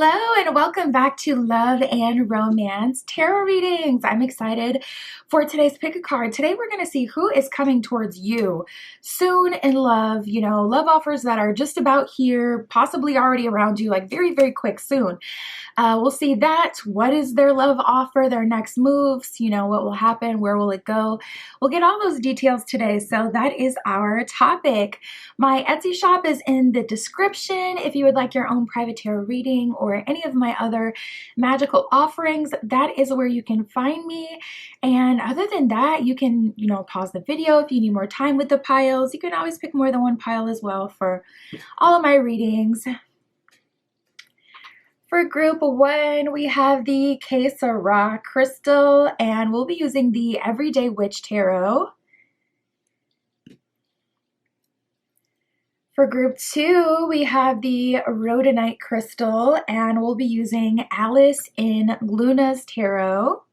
Hello and welcome back to Love and Romance Tarot Readings. I'm excited for today's pick a card. Today we're going to see who is coming towards you soon in love, love offers that are just about here, possibly already around you, like very, very quick soon. We'll see that. What is their love offer, their next moves, what will happen, where will it go? We'll get all those details today. So that is our topic. My Etsy shop is in the description. If you would like your own private tarot reading or any of my other magical offerings, that is where you can find me. And other than that, you can, pause the video if you need more time with the piles. You can always pick more than one pile as well for all of my readings. For group one, we have the Kesara crystal, and we'll be using the Everyday Witch Tarot. For group two, we have the Rhodonite crystal, and we'll be using Alice in Luna's Tarot.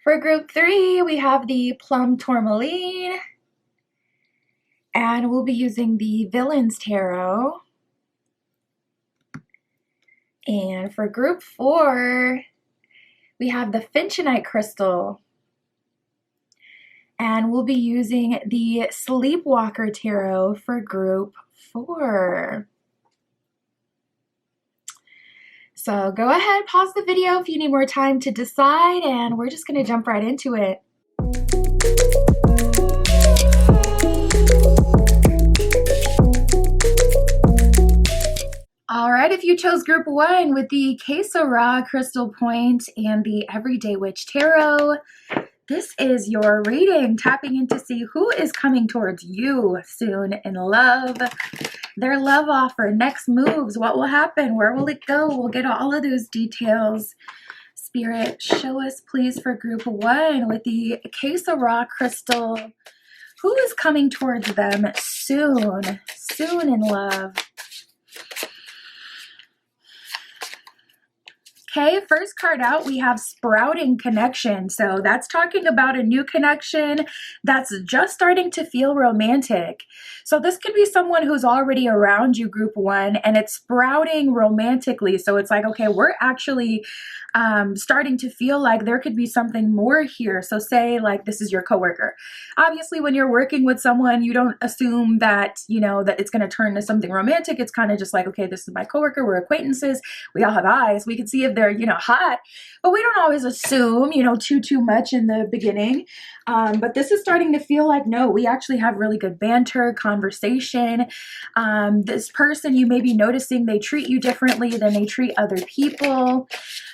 For group three, we have the Plum Tourmaline, and we'll be using the Villains Tarot. And for group four, we have the Finchonite crystal, and we'll be using the Sleepwalker Tarot for group four. So go ahead, pause the video if you need more time to decide, and we're just going to jump right into it. All right, if you chose group one with the Kesara crystal point and the Everyday Witch Tarot, this is your reading, tapping in to see who is coming towards you soon in love, their love offer, next moves, what will happen, where will it go? We'll get all of those details. Spirit, show us please for group one with the Kesara crystal. Who is coming towards them soon in love? Okay, first card out, we have Sprouting Connection. So that's talking about a new connection that's just starting to feel romantic. So this could be someone who's already around you, group one, and it's sprouting romantically. So it's like, okay, we're actually starting to feel like there could be something more here. So say like this is your coworker. Obviously, when you're working with someone, you don't assume that, that it's going to turn to something romantic. It's kind of just like, okay, this is my coworker. We're acquaintances. We all have eyes. We can see if they're, hot, but we don't always assume, too much in the beginning. But this is starting to feel like, no, we actually have really good banter, conversation. This person, you may be noticing they treat you differently than they treat other people.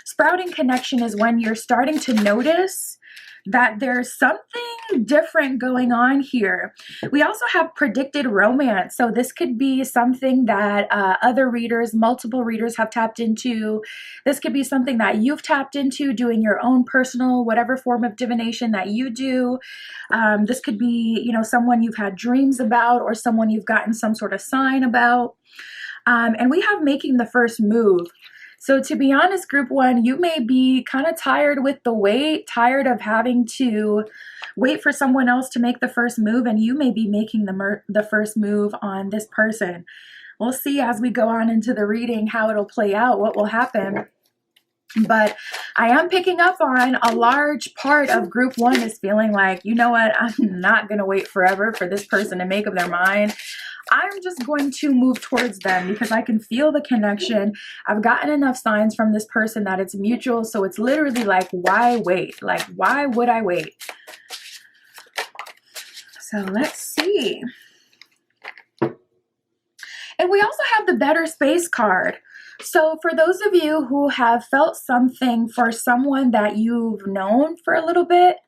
Sprouting connection is when you're starting to notice that there's something different going on here. We also have predicted romance. So this could be something that other readers, multiple readers have tapped into. This could be something that you've tapped into doing your own personal, whatever form of divination that you do. This could be, someone you've had dreams about or someone you've gotten some sort of sign about. And we have making the first move. So to be honest, group one, you may be kind of tired with the wait, tired of having to wait for someone else to make the first move, and you may be making the first move on this person. We'll see as we go on into the reading how it'll play out, what will happen. But I am picking up on a large part of group one is feeling like, you know what, I'm not going to wait forever for this person to make up their mind. I'm just going to move towards them because I can feel the connection. I've gotten enough signs from this person that it's mutual. So it's literally like, why wait? Like, why would I wait? So let's see. And we also have the Better Space card. So for those of you who have felt something for someone that you've known for a little bit,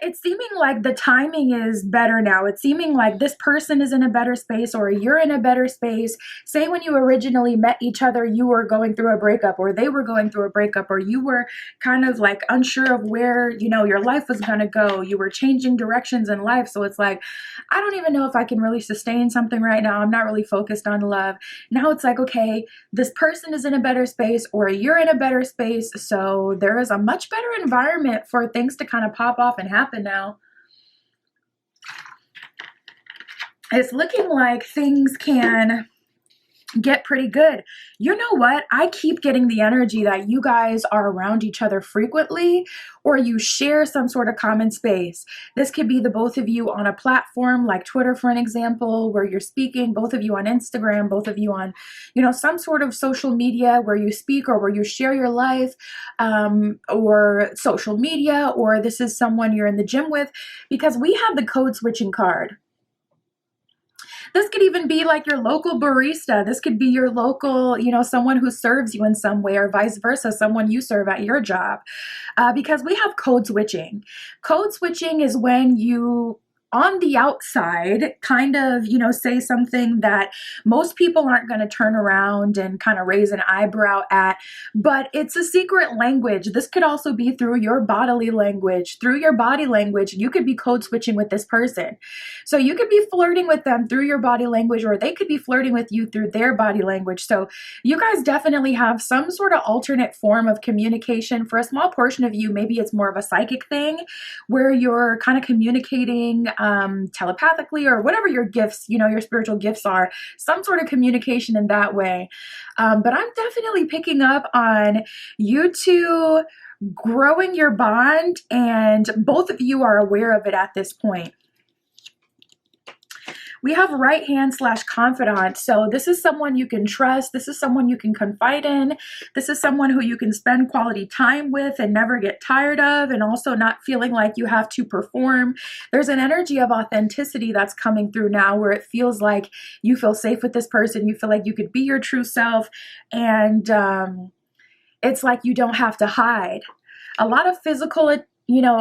it's seeming like the timing is better now. It's seeming like this person is in a better space or you're in a better space. Say when you originally met each other, you were going through a breakup or they were going through a breakup or you were kind of like unsure of where, your life was going to go. You were changing directions in life. So it's like, I don't even know if I can really sustain something right now. I'm not really focused on love. Now it's like, okay, this person is in a better space or you're in a better space. So there is a much better environment for things to kind of pop off and happen now. it's looking like things can get pretty good. You know what? I keep getting the energy that you guys are around each other frequently, or you share some sort of common space. This could be the both of you on a platform like Twitter, for an example, where you're speaking, both of you on Instagram, both of you on, some sort of social media where you speak or where you share your life, or social media, or this is someone you're in the gym with, because we have the code switching card. This could even be like your local barista. This could be your local, someone who serves you in some way, or vice versa, someone you serve at your job. Because we have code switching. Code switching is when you, on the outside, kind of, say something that most people aren't going to turn around and kind of raise an eyebrow at, but it's a secret language. This could also be through your bodily language. Through your body language, you could be code switching with this person. So you could be flirting with them through your body language, or they could be flirting with you through their body language. So you guys definitely have some sort of alternate form of communication. For a small portion of you, maybe it's more of a psychic thing where you're kind of communicating telepathically, or whatever your gifts, your spiritual gifts are, some sort of communication in that way. But I'm definitely picking up on you two growing your bond, and both of you are aware of it at this point. We have right hand / confidant. So this is someone you can trust. This is someone you can confide in. This is someone who you can spend quality time with and never get tired of, and also not feeling like you have to perform. There's an energy of authenticity that's coming through now, where it feels like you feel safe with this person. You feel like you could be your true self, and it's like you don't have to hide. A lot of physical,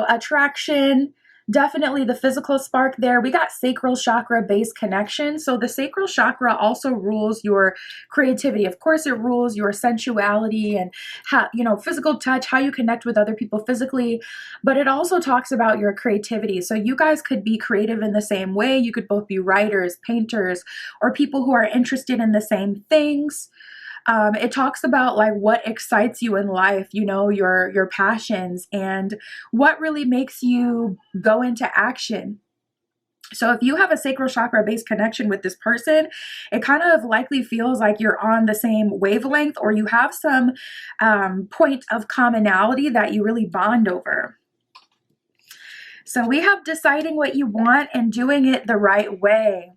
attraction. Definitely the physical spark there. We got sacral chakra based connection. So the sacral chakra also rules your creativity. Of course, it rules your sensuality and how, physical touch, how you connect with other people physically, but it also talks about your creativity. So you guys could be creative in the same way. You could both be writers, painters, or people who are interested in the same things. It talks about like what excites you in life, your passions, and what really makes you go into action. So if you have a sacral chakra based connection with this person, it kind of likely feels like you're on the same wavelength, or you have some point of commonality that you really bond over. So we have deciding what you want and doing it the right way.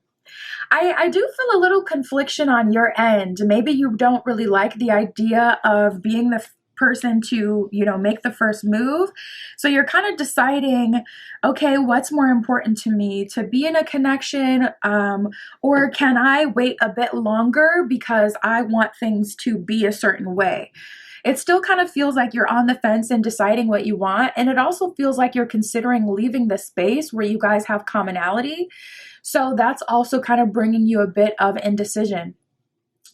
I do feel a little confliction on your end. Maybe you don't really like the idea of being the person to, make the first move. So you're kind of deciding, okay, what's more important to me, to be in a connection, or can I wait a bit longer because I want things to be a certain way? It still kind of feels like you're on the fence and deciding what you want. And it also feels like you're considering leaving the space where you guys have commonality. So that's also kind of bringing you a bit of indecision.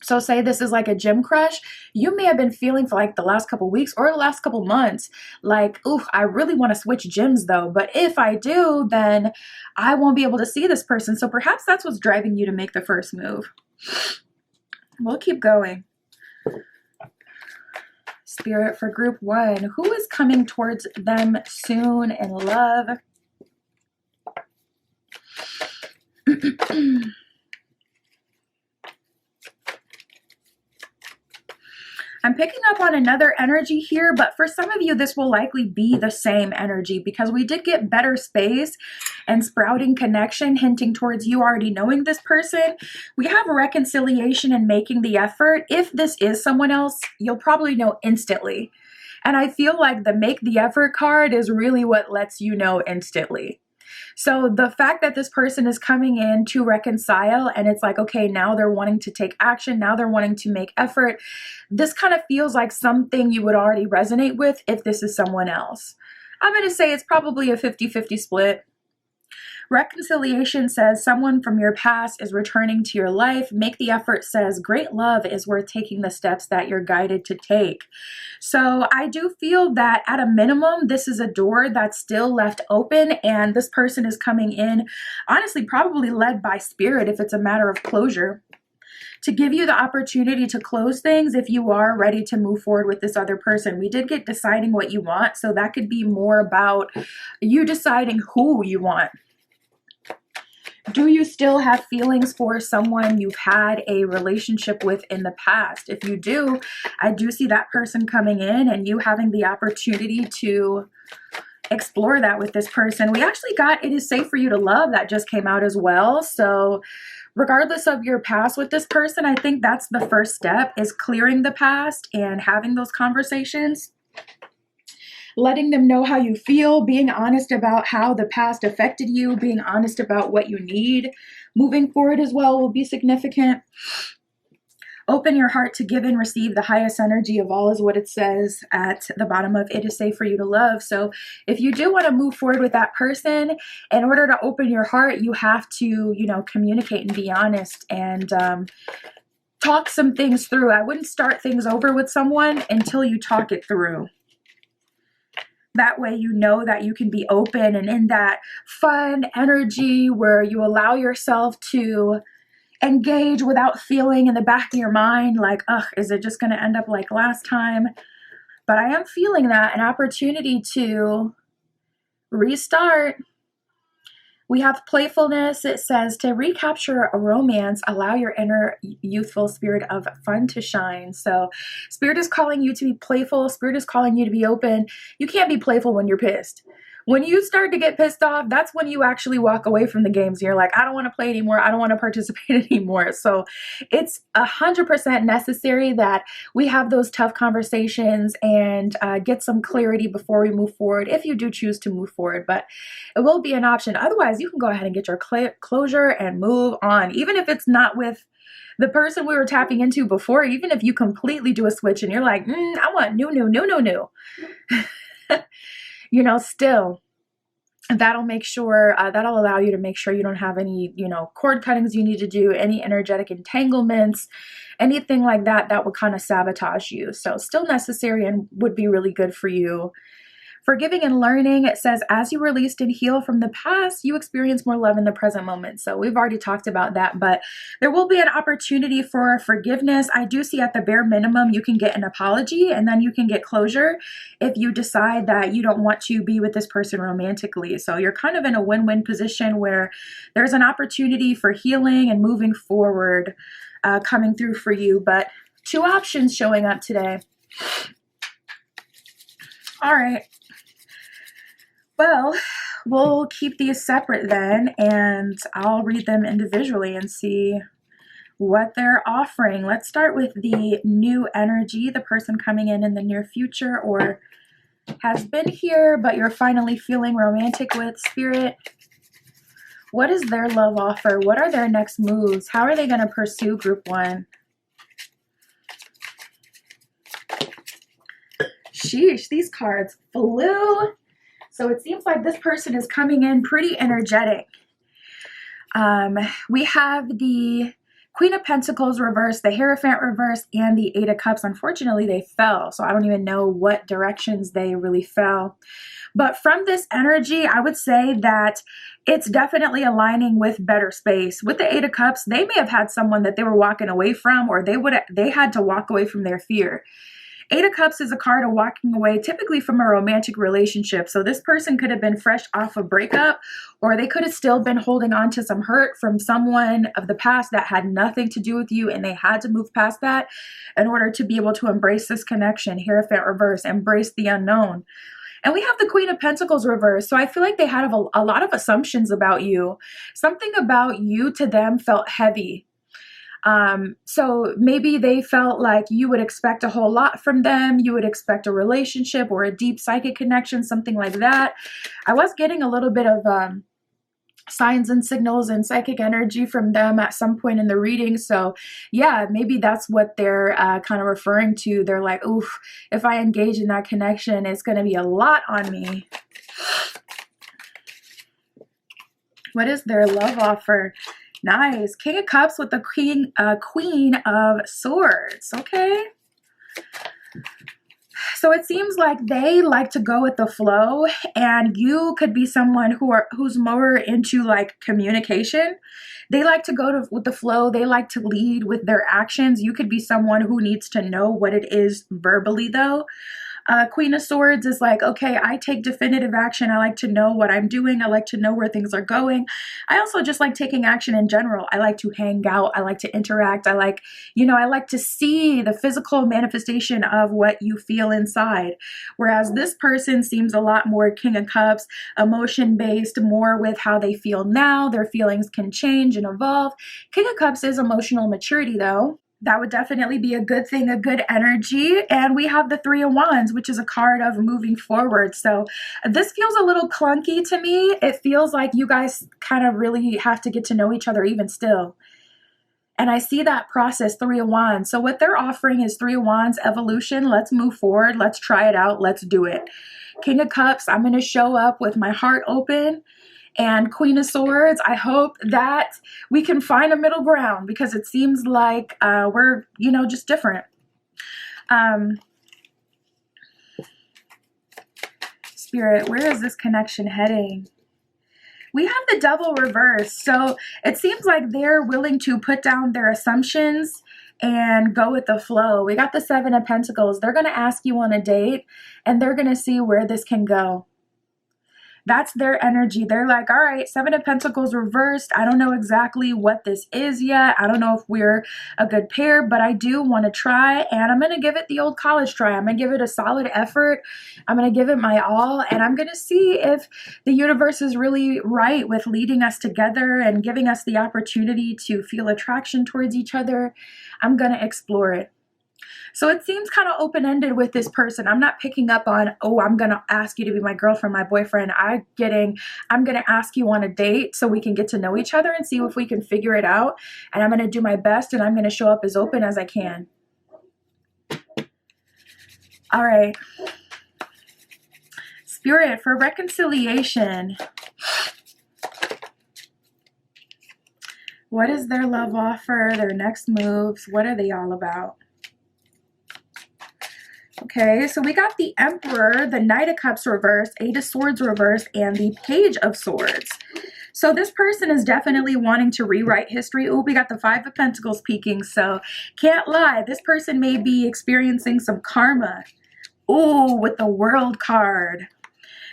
So say this is like a gym crush. You may have been feeling for like the last couple weeks or the last couple months, like, ooh, I really want to switch gyms though. But if I do, then I won't be able to see this person. So perhaps that's what's driving you to make the first move. We'll keep going. Spirit for group 1. Who is coming towards them soon in love? I'm picking up on another energy here, but for some of you, this will likely be the same energy, because we did get better space and sprouting connection, hinting towards you already knowing this person. We have reconciliation and making the effort. If this is someone else, you'll probably know instantly. And I feel like the make the effort card is really what lets you know instantly. So the fact that this person is coming in to reconcile, and it's like, okay, now they're wanting to take action. Now they're wanting to make effort. This kind of feels like something you would already resonate with if this is someone else. I'm going to say it's probably a 50-50 split. Reconciliation says someone from your past is returning to your life. Make the effort says great love is worth taking the steps that you're guided to take. So I do feel that at a minimum, this is a door that's still left open, and this person is coming in, honestly, probably led by spirit if it's a matter of closure, to give you the opportunity to close things if you are ready to move forward with this other person. We did get deciding what you want, so that could be more about you deciding who you want. Do you still have feelings for someone you've had a relationship with in the past? If you do, I do see that person coming in and you having the opportunity to explore that with this person. We actually got "It is safe for you to love" that just came out as well. So regardless of your past with this person, I think that's the first step, is clearing the past and having those conversations, letting them know how you feel, being honest about how the past affected you, being honest about what you need moving forward as well will be significant. Open your heart to give and receive the highest energy of all, is what it says at the bottom of "It is safe for you to love." So if you do want to move forward with that person, in order to open your heart, you have to, communicate and be honest and talk some things through. I wouldn't start things over with someone until you talk it through. That way you know that you can be open and in that fun energy where you allow yourself to engage without feeling in the back of your mind like, ugh, is it just going to end up like last time? But I am feeling that an opportunity to restart. We have playfulness. It says to recapture a romance, allow your inner youthful spirit of fun to shine. So Spirit is calling you to be playful. Spirit is calling you to be open. You can't be playful when you're pissed. When you start to get pissed off, that's when you actually walk away from the games. You're like, I don't want to play anymore. I don't want to participate anymore. So it's 100% necessary that we have those tough conversations and get some clarity before we move forward, if you do choose to move forward. But it will be an option. Otherwise, you can go ahead and get your closure and move on. Even if it's not with the person we were tapping into before, even if you completely do a switch and you're like, I want new. Still, that'll make sure, that'll allow you to make sure you don't have any, cord cuttings you need to do, any energetic entanglements, anything like that, that would kind of sabotage you. So still necessary and would be really good for you. Forgiving and learning, it says, as you released and heal from the past, you experience more love in the present moment. So we've already talked about that, but there will be an opportunity for forgiveness. I do see at the bare minimum, you can get an apology and then you can get closure if you decide that you don't want to be with this person romantically. So you're kind of in a win-win position where there's an opportunity for healing and moving forward coming through for you. But 2 options showing up today. All right. Well, we'll keep these separate then, and I'll read them individually and see what they're offering. Let's start with the new energy, the person coming in the near future or has been here, but you're finally feeling romantic with. Spirit, what is their love offer? What are their next moves? How are they going to pursue group 1? Sheesh, these cards flew. So it seems like this person is coming in pretty energetic. We have the Queen of Pentacles reversed, the Hierophant reversed, and the 8 of Cups. Unfortunately, they fell. So I don't even know what directions they really fell. But from this energy, I would say that it's definitely aligning with better space. With the 8 of Cups, they may have had someone that they were walking away from, or they had to walk away from their fear. 8 of Cups is a card of walking away, typically from a romantic relationship. So this person could have been fresh off a breakup, or they could have still been holding on to some hurt from someone of the past that had nothing to do with you, and they had to move past that in order to be able to embrace this connection. Hierophant reverse, embrace the unknown. And we have the Queen of Pentacles reverse. So I feel like they had a lot of assumptions about you. Something about you to them felt heavy. So maybe they felt like you would expect a whole lot from them. You would expect a relationship or a deep psychic connection, something like that. I was getting a little bit of signs and signals and psychic energy from them at some point in the reading. So yeah, maybe that's what they're kind of referring to. They're like, oof, if I engage in that connection, it's going to be a lot on me. What is their love offer? Nice. King of Cups with the Queen of Swords. Okay. So it seems like they like to go with the flow, and you could be someone who's more into like communication. They like to go with the flow. They like to lead with their actions. You could be someone who needs to know what it is verbally though. Queen of Swords is like, okay, I take definitive action. I like to know what I'm doing. I like to know where things are going. I also just like taking action in general. I like to hang out. I like to interact. I like, I like to see the physical manifestation of what you feel inside. Whereas this person seems a lot more King of Cups, emotion based, more with how they feel now. Their feelings can change and evolve. King of Cups is emotional maturity, though. That would definitely be a good thing, a good energy. And we have the Three of Wands, which is a card of moving forward. So this feels a little clunky to me. It feels like you guys kind of really have to get to know each other even still. And I see that process, Three of Wands. So what they're offering is Three of Wands evolution. Let's move forward. Let's try it out. Let's do it. King of Cups, I'm going to show up with my heart open. And Queen of Swords, I hope that we can find a middle ground, because it seems like we're, just different. Spirit, where is this connection heading? We have the Devil reversed. So it seems like they're willing to put down their assumptions and go with the flow. We got the Seven of Pentacles. They're going to ask you on a date, and they're going to see where this can go. That's their energy. They're like, all right, Seven of Pentacles reversed. I don't know exactly what this is yet. I don't know if we're a good pair, but I do want to try, and I'm going to give it the old college try. I'm going to give it a solid effort. I'm going to give it my all, and I'm going to see if the universe is really right with leading us together and giving us the opportunity to feel attraction towards each other. I'm going to explore it. So it seems kind of open-ended with this person. I'm not picking up on, oh, I'm going to ask you to be my girlfriend, my boyfriend. I'm going to ask you on a date so we can get to know each other and see if we can figure it out. And I'm going to do my best, and I'm going to show up as open as I can. All right. Spirit, for reconciliation, what is their love offer, their next moves? What are they all about? Okay, so we got the Emperor, the Knight of Cups reversed, Eight of Swords reversed, and the Page of Swords. So this person is definitely wanting to rewrite history. Oh, we got the Five of Pentacles peeking, so can't lie. This person may be experiencing some karma. Oh, with the World card.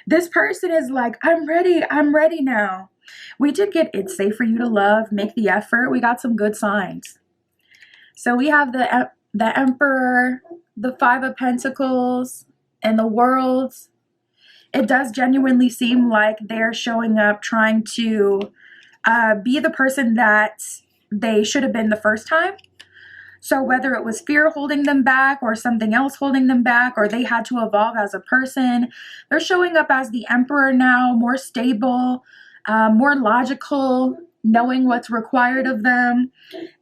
This person is like, I'm ready now. We did get It's Safe for You to Love, Make the Effort. We got some good signs. So we have the Emperor, the Five of Pentacles, and the World. It does genuinely seem like they're showing up trying to be the person that they should have been the first time. So whether it was fear holding them back or something else holding them back, or they had to evolve as a person, they're showing up as the Emperor now, more stable, more logical, knowing what's required of them.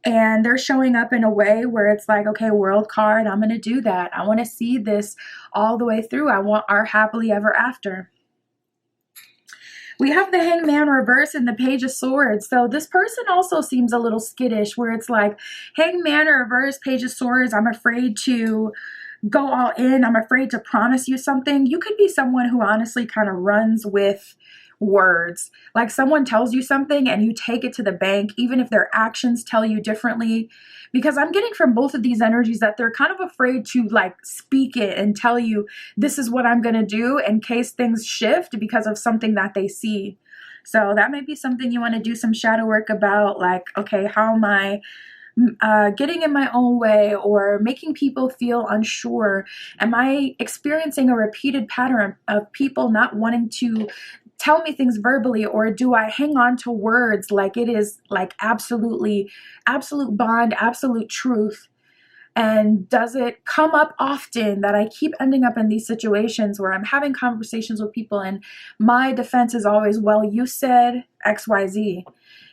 And they're showing up in a way where it's like, okay, World card, I'm going to do that. I want to see this all the way through. I want our happily ever after. We have the Hangman reverse and the Page of Swords. So this person also seems a little skittish, where it's like, Hangman reverse, Page of Swords, I'm afraid to go all in. I'm afraid to promise you something. You could be someone who honestly kind of runs with words. Like someone tells you something and you take it to the bank, even if their actions tell you differently. Because I'm getting from both of these energies that they're kind of afraid to like speak it and tell you, this is what I'm going to do, in case things shift because of something that they see. So that might be something you want to do some shadow work about, like, okay, how am I getting in my own way or making people feel unsure? Am I experiencing a repeated pattern of people not wanting to tell me things verbally, or do I hang on to words like it is like absolute bond, absolute truth? And does it come up often that I keep ending up in these situations where I'm having conversations with people and my defense is always, well, you said XYZ?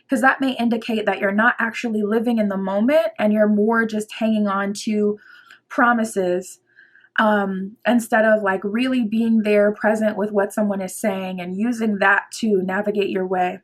Because that may indicate that you're not actually living in the moment and you're more just hanging on to promises, instead of like really being there present with what someone is saying and using that to navigate your way.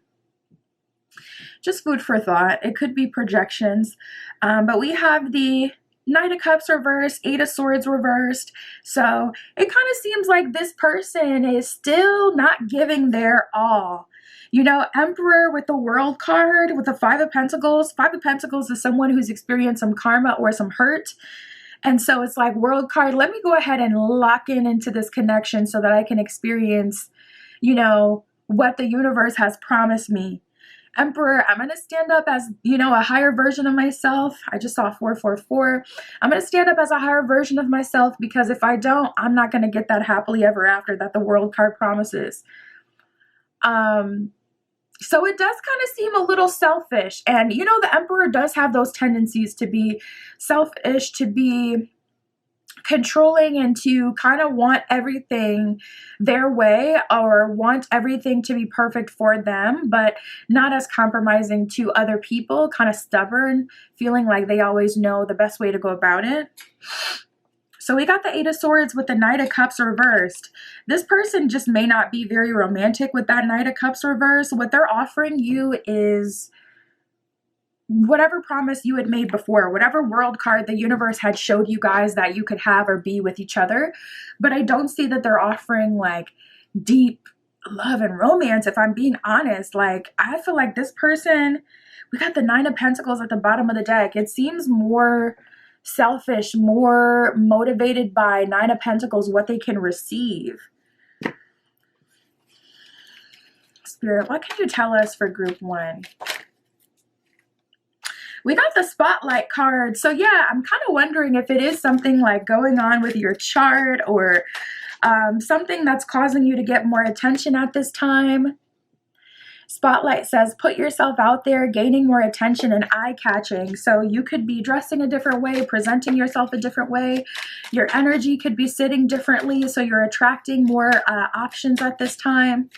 Just food for thought. It could be projections. But we have the Knight of Cups reversed, Eight of Swords reversed. So it kind of seems like this person is still not giving their all. You know, Emperor with the World card, with the Five of Pentacles. Five of Pentacles is someone who's experienced some karma or some hurt. And so it's like, World card, let me go ahead and lock into this connection so that I can experience, what the universe has promised me. Emperor, I'm going to stand up as, a higher version of myself. I just saw 444. I'm going to stand up as a higher version of myself, because if I don't, I'm not going to get that happily ever after that the World card promises. So it does kind of seem a little selfish. And, the Emperor does have those tendencies to be selfish, to be controlling, and to kind of want everything their way, or want everything to be perfect for them, but not as compromising to other people, kind of stubborn, feeling like they always know the best way to go about it. So we got the Eight of Swords with the Knight of Cups reversed. This person just may not be very romantic with that Knight of Cups reversed. What they're offering you is whatever promise you had made before, whatever world card the universe had showed you guys that you could have or be with each other. But I don't see that they're offering like deep love and romance, if I'm being honest. Like, I feel like this person, we got the Nine of Pentacles at the bottom of the deck. It seems more selfish, more motivated by Nine of Pentacles, what they can receive. Spirit, what can you tell us for group 1? We got the Spotlight card. So yeah, I'm kind of wondering if it is something like going on with your chart, or something that's causing you to get more attention at this time. Spotlight says, put yourself out there, gaining more attention and eye-catching. So you could be dressing a different way, presenting yourself a different way. Your energy could be sitting differently, so you're attracting more options at this time.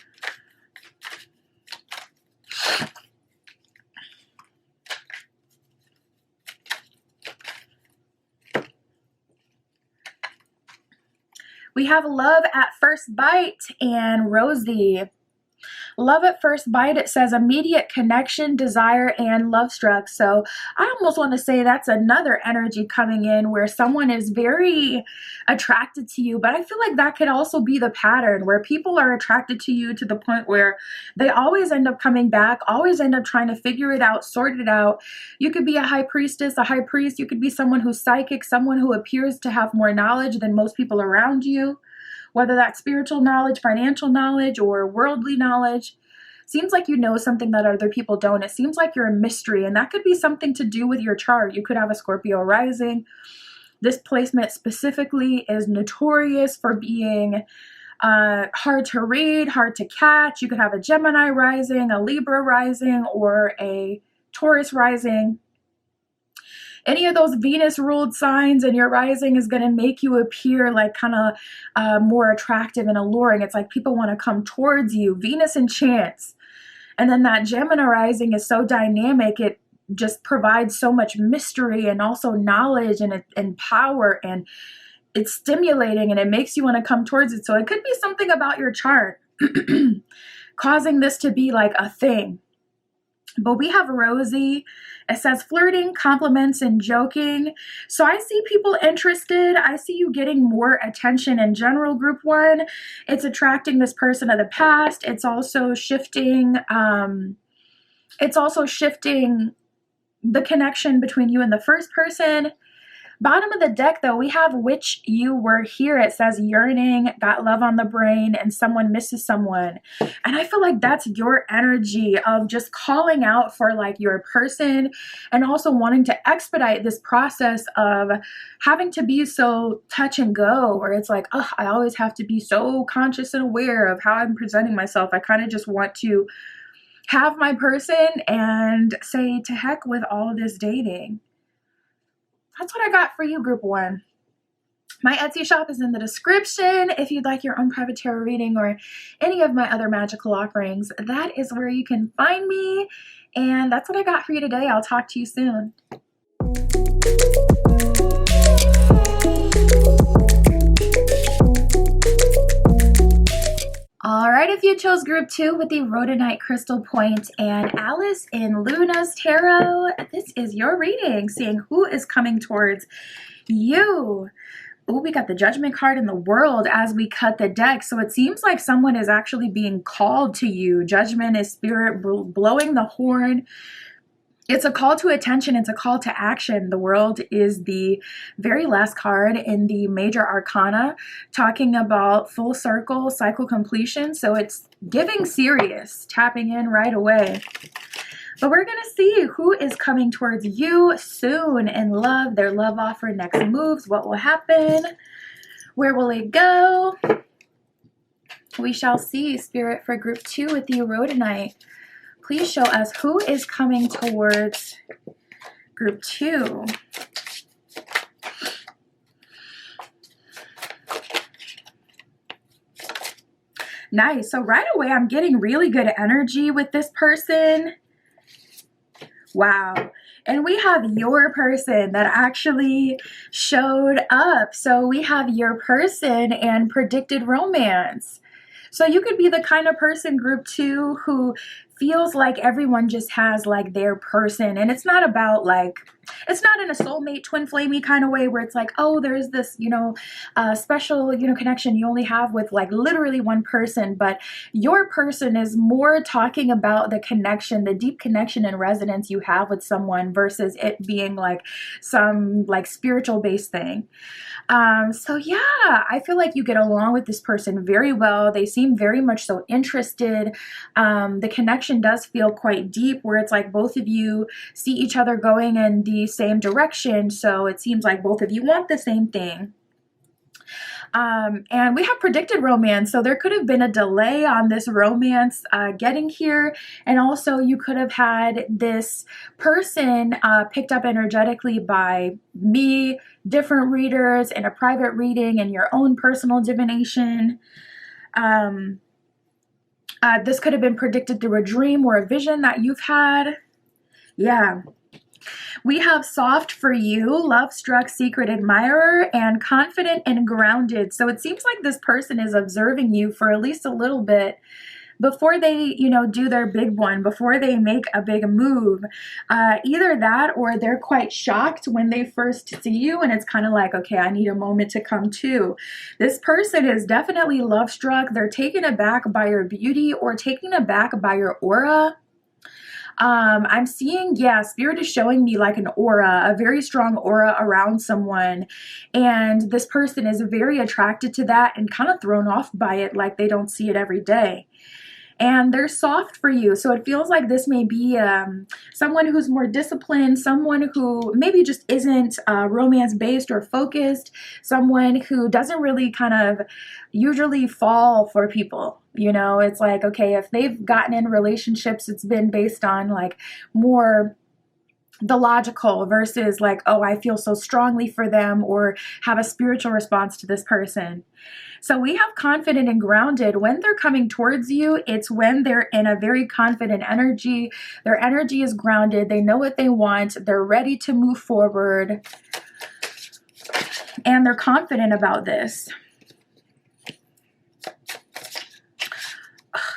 We have Love at First Bite and Rosie. Love at first bite, it says immediate connection, desire, and love struck. So I almost want to say that's another energy coming in where someone is very attracted to you. But I feel like that could also be the pattern where people are attracted to you to the point where they always end up coming back, always end up trying to figure it out, sort it out. You could be a high priestess, a high priest. You could be someone who's psychic, someone who appears to have more knowledge than most people around you. Whether that's spiritual knowledge, financial knowledge, or worldly knowledge. Seems like you know something that other people don't. It seems like you're a mystery, and that could be something to do with your chart. You could have a Scorpio rising. This placement specifically is notorious for being hard to read, hard to catch. You could have a Gemini rising, a Libra rising, or a Taurus rising. Any of those Venus ruled signs in your rising is going to make you appear like kind of more attractive and alluring. It's like people want to come towards you. Venus enchants. And then that Gemini rising is so dynamic. It just provides so much mystery and also knowledge and power, and it's stimulating, and it makes you want to come towards it. So it could be something about your chart causing this to be like a thing. But we have Rosie. It says flirting, compliments, and joking. So I see people interested. I see you getting more attention in general, group 1. It's attracting this person of the past. It's also shifting. It's also shifting the connection between you and the first person. Bottom of the deck, though, we have which you were here. It says yearning, got love on the brain, and someone misses someone. And I feel like that's your energy of just calling out for like your person, and also wanting to expedite this process of having to be so touch and go, where it's like, oh, I always have to be so conscious and aware of how I'm presenting myself. I kind of just want to have my person and say to heck with all of this dating. That's what I got for you, group 1. My Etsy shop is in the description. If you'd like your own private tarot reading or any of my other magical offerings, that is where you can find me. And that's what I got for you today. I'll talk to you soon. All right, if you chose group 2 with the Rhodonite Crystal Point and Alice in Luna's Tarot, this is your reading, seeing who is coming towards you. Oh, we got the Judgment card in the World as we cut the deck. So it seems like someone is actually being called to you. Judgment is spirit blowing the horn. It's a call to attention. It's a call to action. The World is the very last card in the major arcana, talking about full circle, cycle completion. So it's giving serious, tapping in right away. But we're going to see who is coming towards you soon in love, their love offer, next moves, what will happen, where will it go? We shall see. Spirit, for group 2 with the Rhodonite, please show us who is coming towards group 2. Nice. So right away, I'm getting really good energy with this person. Wow. And we have your person that actually showed up. So we have your person and predicted romance. So you could be the kind of person, group 2, who feels like everyone just has like their person. And it's not about like, it's not in a soulmate, twin flamey kind of way where it's like, oh, there's this, special, connection you only have with like literally one person. But your person is more talking about the connection, the deep connection and resonance you have with someone versus it being like some like spiritual based thing. So yeah, I feel like you get along with this person very well. They seem very much so interested. The connection does feel quite deep where it's like both of you see each other going in the same direction. So it seems like both of you want the same thing. And we have predicted romance. So there could have been a delay on this romance getting here. And also you could have had this person picked up energetically by me, different readers, in a private reading, and your own personal divination. This could have been predicted through a dream or a vision that you've had. Yeah. We have soft for you, love struck, secret admirer, and confident and grounded. So it seems like this person is observing you for at least a little bit before they, do their big one, before they make a big move. Either that or they're quite shocked when they first see you and it's kind of like, okay, I need a moment to come to. This person is definitely love struck. They're taken aback by your beauty or taken aback by your aura. I'm seeing, Spirit is showing me like an aura, a very strong aura around someone. And this person is very attracted to that and kind of thrown off by it, like they don't see it every day. And they're soft for you. So it feels like this may be someone who's more disciplined, someone who maybe just isn't romance-based or focused, someone who doesn't really kind of usually fall for people. It's like, okay, if they've gotten in relationships, it's been based on like more the logical versus like, oh, I feel so strongly for them or have a spiritual response to this person. So we have confident and grounded. When they're coming towards you, it's when they're in a very confident energy. Their energy is grounded. They know what they want. They're ready to move forward. And they're confident about this.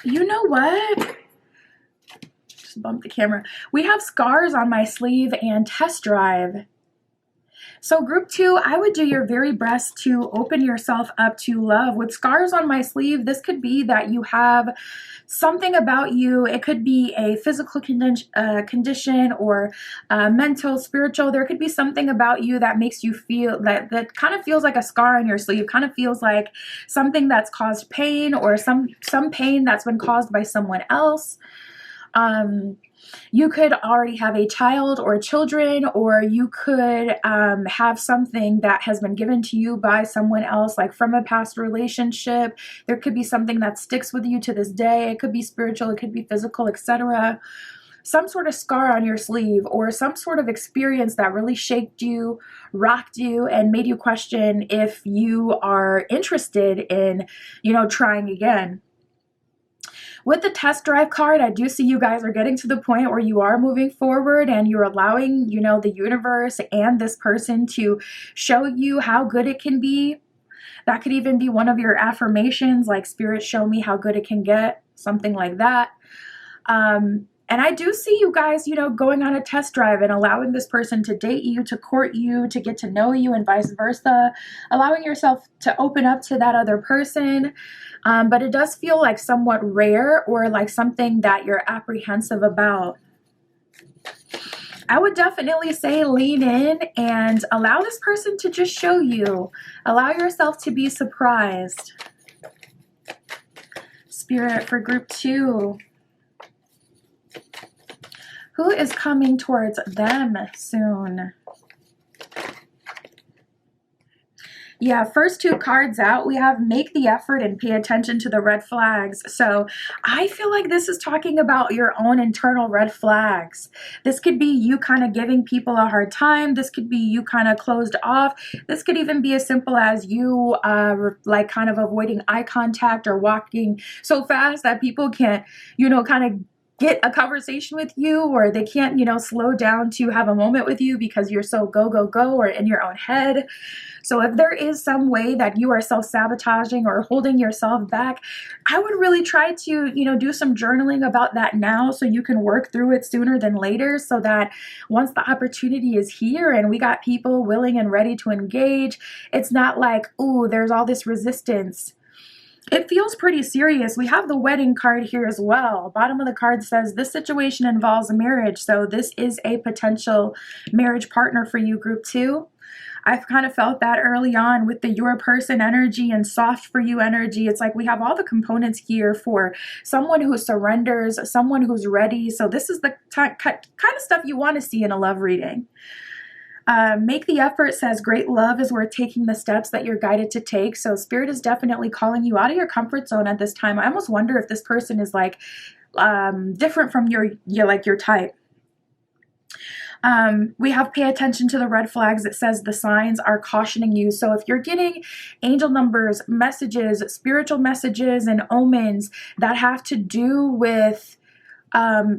You know what? Just bump the camera. We have scars on my sleeve and test drive. So group 2, I would do your very best to open yourself up to love. With scars on my sleeve, this could be that you have something about you. It could be a physical condition or mental, spiritual. There could be something about you that makes you feel that kind of feels like a scar on your sleeve, kind of feels like something that's caused pain or some pain that's been caused by someone else. You could already have a child or children, or you could have something that has been given to you by someone else, like from a past relationship. There could be something that sticks with you to this day. It could be spiritual, it could be physical, etc. Some sort of scar on your sleeve or some sort of experience that really shaped you, rocked you, and made you question if you are interested in, trying again. With the test drive card, I do see you guys are getting to the point where you are moving forward and you're allowing, the universe and this person to show you how good it can be. That could even be one of your affirmations, like Spirit, show me how good it can get, something like that. And I do see you guys, going on a test drive and allowing this person to date you, to court you, to get to know you, and vice versa, allowing yourself to open up to that other person. But it does feel like somewhat rare or like something that you're apprehensive about. I would definitely say lean in and allow this person to just show you. Allow yourself to be surprised. Spirit for group 2. Who is coming towards them soon? Yeah, first 2 cards out, we have make the effort and pay attention to the red flags. So I feel like this is talking about your own internal red flags. This could be you kind of giving people a hard time. This could be you kind of closed off. This could even be as simple as you like kind of avoiding eye contact or walking so fast that people can't, you know, kind of get a conversation with you, or they can't, you know, slow down to have a moment with you because you're so go, go, go, or in your own head. So if there is some way that you are self-sabotaging or holding yourself back, I would really try to, you know, do some journaling about that now so you can work through it sooner than later, so that once the opportunity is here and we got people willing and ready to engage, it's not like, ooh, there's all this resistance. It feels pretty serious. We have the wedding card here as well. Bottom of the card says this situation involves a marriage. So this is a potential marriage partner for you, group 2. I've kind of felt that early on with the your person energy and soft for you energy. It's like we have all the components here for someone who surrenders, someone who's ready. So this is the kind of stuff you want to see in a love reading. Make the effort says great love is worth taking the steps that you're guided to take. So Spirit is definitely calling you out of your comfort zone at this time. I almost wonder if this person is like different from your type. We have pay attention to the red flags. It says the signs are cautioning you. So if you're getting angel numbers, messages, spiritual messages, and omens that have to do with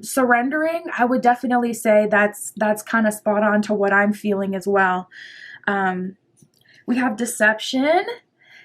surrendering, I would definitely say that's kind of spot on to what I'm feeling as well. We have deception.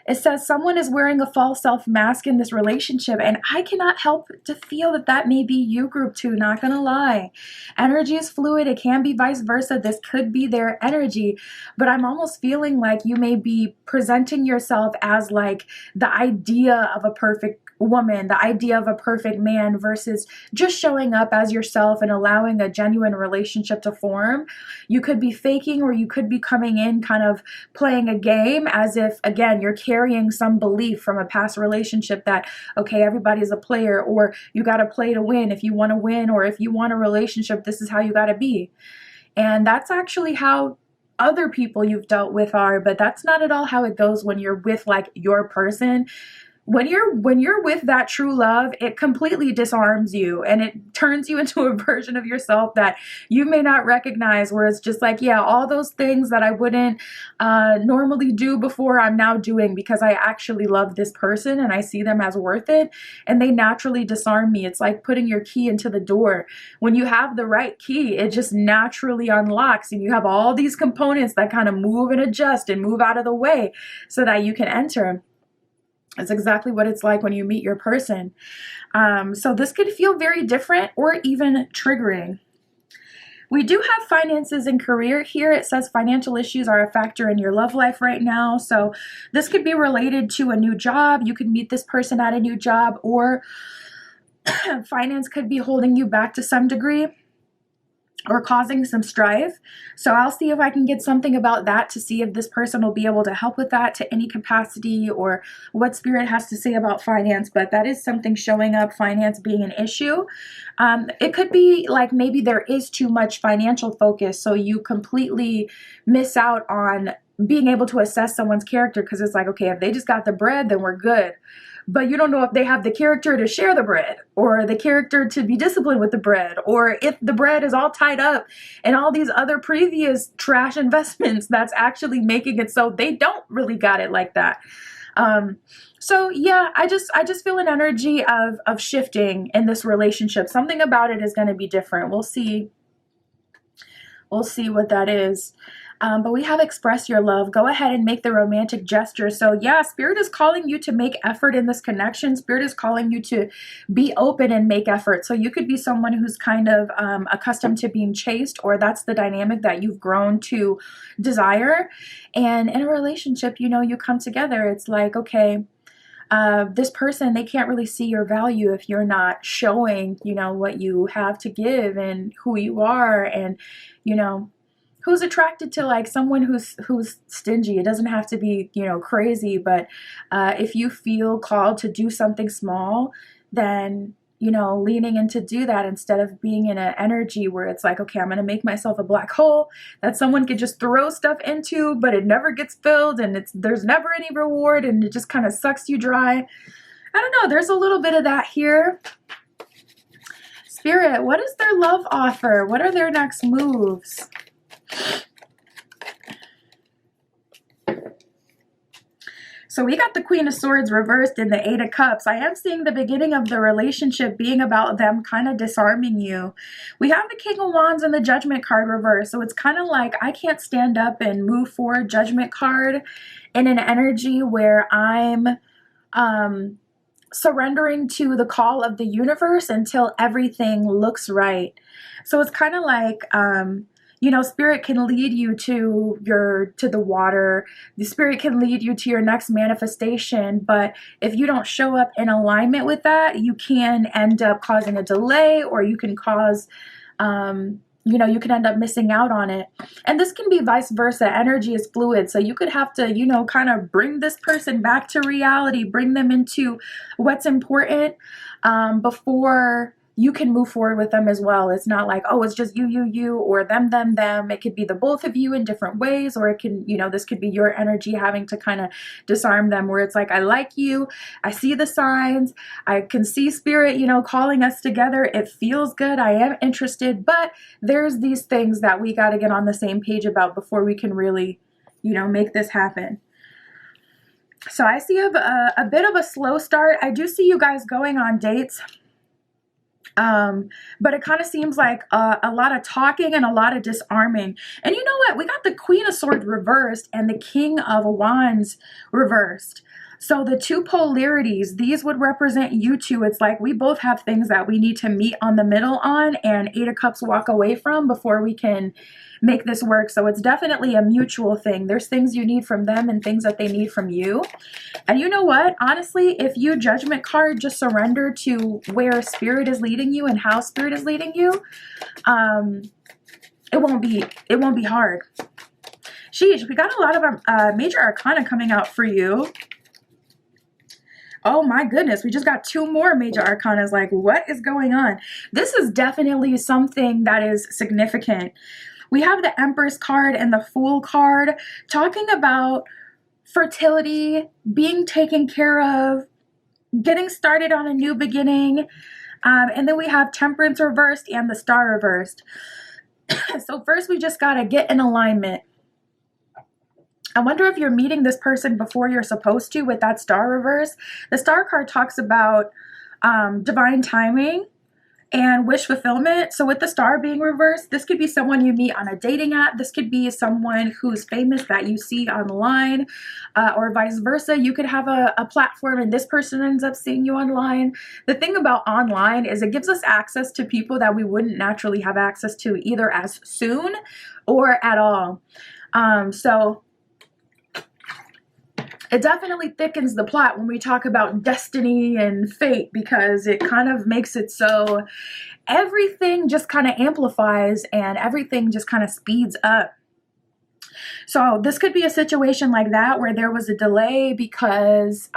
It says someone is wearing a false self mask in this relationship, and I cannot help to feel that that may be you, group 2, not gonna lie. Energy is fluid. It can be vice versa. This could be their energy, but I'm almost feeling like you may be presenting yourself as like the idea of a perfect woman, the idea of a perfect man, versus just showing up as yourself and allowing a genuine relationship to form. You could be faking, or you could be coming in kind of playing a game as if, again, you're carrying some belief from a past relationship that, okay, everybody's a player, or you got to play to win. If you want to win, or if you want a relationship, this is how you got to be. And that's actually how other people you've dealt with are, but that's not at all how it goes when you're with like your person. When you're with that true love, it completely disarms you and it turns you into a version of yourself that you may not recognize, where it's just like, yeah, all those things that I wouldn't normally do before, I'm now doing because I actually love this person and I see them as worth it, and they naturally disarm me. It's like putting your key into the door. When you have the right key, it just naturally unlocks, and you have all these components that kind of move and adjust and move out of the way so that you can enter. It's exactly what it's like when you meet your person. So this could feel very different or even triggering. We do have finances and career here. It says financial issues are a factor in your love life right now. So this could be related to a new job. You could meet this person at a new job, or finance could be holding you back to some degree or causing some strife. So I'll see if I can get something about that to see if this person will be able to help with that to any capacity, or what Spirit has to say about finance. But that is something showing up, finance being an issue. It could be like maybe there is too much financial focus, so you completely miss out on being able to assess someone's character, because it's like, okay, if they just got the bread, then we're good. But you don't know if they have the character to share the bread, or the character to be disciplined with the bread, or if the bread is all tied up in all these other previous trash investments that's actually making it so they don't really got it like that. So yeah, I just feel an energy of shifting in this relationship. Something about it is going to be different. We'll see. We'll see what that is. But we have express your love. Go ahead and make the romantic gesture. So yeah, Spirit is calling you to make effort in this connection. Spirit is calling you to be open and make effort. So you could be someone who's kind of accustomed to being chased, or that's the dynamic that you've grown to desire. And in a relationship, you know, you come together. It's like, okay, this person, they can't really see your value if you're not showing, what you have to give and who you are, and, who's attracted to like someone who's stingy. It doesn't have to be, crazy, but if you feel called to do something small, then leaning in to do that instead of being in an energy where it's like, okay, I'm going to make myself a black hole that someone could just throw stuff into, but it never gets filled and there's never any reward and it just kind of sucks you dry. I don't know. There's a little bit of that here. Spirit, what is their love offer? What are their next moves? So we got the Queen of Swords reversed in the Eight of Cups. I am seeing the beginning of the relationship being about them kind of disarming you. We have the King of Wands and the Judgment card reversed. So it's kind of like I can't stand up and move forward Judgment card in an energy where I'm surrendering to the call of the universe until everything looks right. So it's kind of like Spirit can lead you to the water. The Spirit can lead you to your next manifestation. But if you don't show up in alignment with that, you can end up causing a delay, or you can cause, you can end up missing out on it. And this can be vice versa. Energy is fluid. So you could have to, kind of bring this person back to reality, bring them into what's important before you can move forward with them as well. It's not like, oh, it's just you, or them. It could be the both of you in different ways, or it can, this could be your energy having to kind of disarm them, where it's like, I like you, I see the signs, I can see Spirit, calling us together. It feels good. I am interested, but there's these things that we got to get on the same page about before we can really, make this happen. So I see a bit of a slow start. I do see you guys going on dates. But it kind of seems like a lot of talking and a lot of disarming. And you know what? We got the Queen of Swords reversed and the King of Wands reversed. So the two polarities, these would represent you two. It's like we both have things that we need to meet on the middle on and Eight of Cups walk away from before we can make this work. So it's definitely a mutual thing. There's things you need from them and things that they need from you. And you know what? Honestly, if you Judgment card just surrender to where Spirit is leading you and how Spirit is leading you, it won't be hard. Sheesh, we got a lot of major arcana coming out for you. Oh my goodness, we just got two more major arcanas. Like, what is going on? This is definitely something that is significant. We have the Empress card and the Fool card talking about fertility, being taken care of, getting started on a new beginning. And then we have Temperance reversed and the Star reversed. So first we just got to get in alignment. I wonder if you're meeting this person before you're supposed to with that Star reverse. The Star card talks about divine timing and wish fulfillment. So with the Star being reversed, this could be someone you meet on a dating app. This could be someone who's famous that you see online, or vice versa. You could have a platform and this person ends up seeing you online. The thing about online is it gives us access to people that we wouldn't naturally have access to either as soon or at all. So it definitely thickens the plot when we talk about destiny and fate, because it kind of makes it so everything just kind of amplifies and everything just kind of speeds up. So this could be a situation like that where there was a delay because,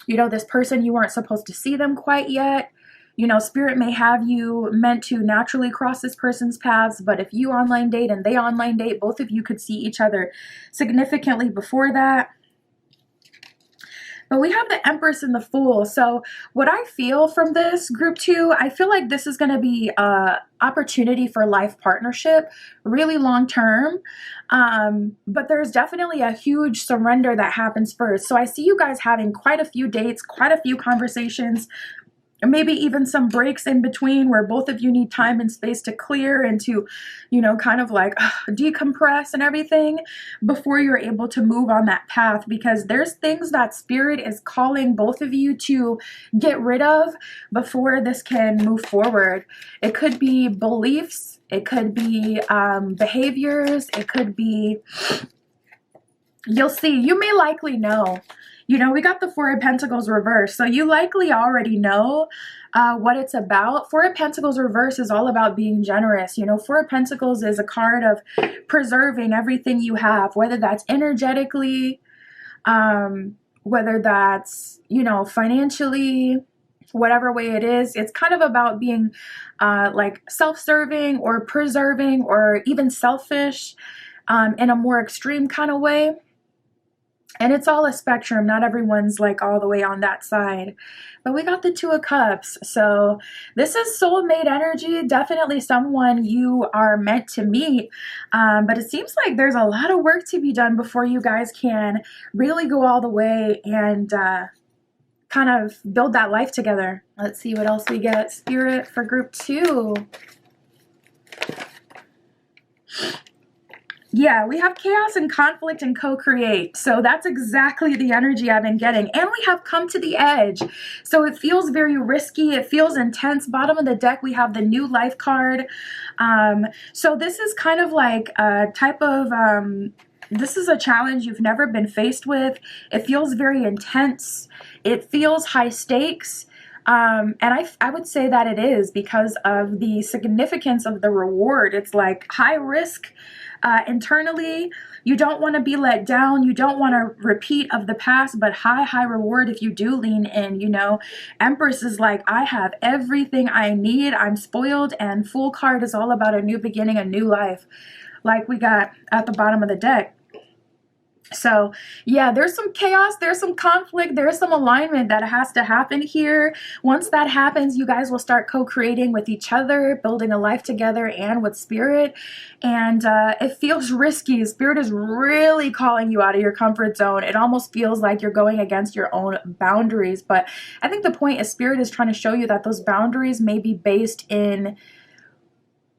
this person, you weren't supposed to see them quite yet. Spirit may have you meant to naturally cross this person's paths, but if you online date and they online date, both of you could see each other significantly before that. But we have the Empress and the Fool. So what I feel from this group 2, I feel like this is going to be an opportunity for life partnership, really long term. But there's definitely a huge surrender that happens first. So I see you guys having quite a few dates, quite a few conversations, maybe even some breaks in between where both of you need time and space to clear and to, kind of like decompress and everything before you're able to move on that path, because there's things that Spirit is calling both of you to get rid of before this can move forward. It could be beliefs, it could be behaviors, it could be, you'll see, you may likely know. You know, we got the Four of Pentacles reversed, so you likely already know what it's about. Four of Pentacles reverse is all about being generous. You know, Four of Pentacles is a card of preserving everything you have, whether that's energetically, whether that's, you know, financially, whatever way it is. It's kind of about being like self-serving or preserving or even selfish in a more extreme kind of way. And it's all a spectrum. Not everyone's like all the way on that side. But we got the Two of Cups. So this is soulmate energy. Definitely someone you are meant to meet. But it seems like there's a lot of work to be done before you guys can really go all the way and kind of build that life together. Let's see what else we get. Spirit for group 2. Yeah, we have chaos and conflict and co-create. So that's exactly the energy I've been getting. And we have come to the edge. So it feels very risky. It feels intense. Bottom of the deck, we have the new life card. So this is kind of like a type of, this is a challenge you've never been faced with. It feels very intense. It feels high stakes. And I would say that it is because of the significance of the reward. It's like high risk. Internally, you don't want to be let down. You don't want a repeat of the past, but high reward if you do lean in. You know, Empress is like, I have everything I need. I'm spoiled. And Fool card is all about a new beginning, a new life, like we got at the bottom of the deck. So yeah, there's some chaos, there's some conflict, there's some alignment that has to happen here. Once that happens, you guys will start co-creating with each other, building a life together and with Spirit. And it feels risky. Spirit is really calling you out of your comfort zone. It almost feels like you're going against your own boundaries. But I think the point is Spirit is trying to show you that those boundaries may be based in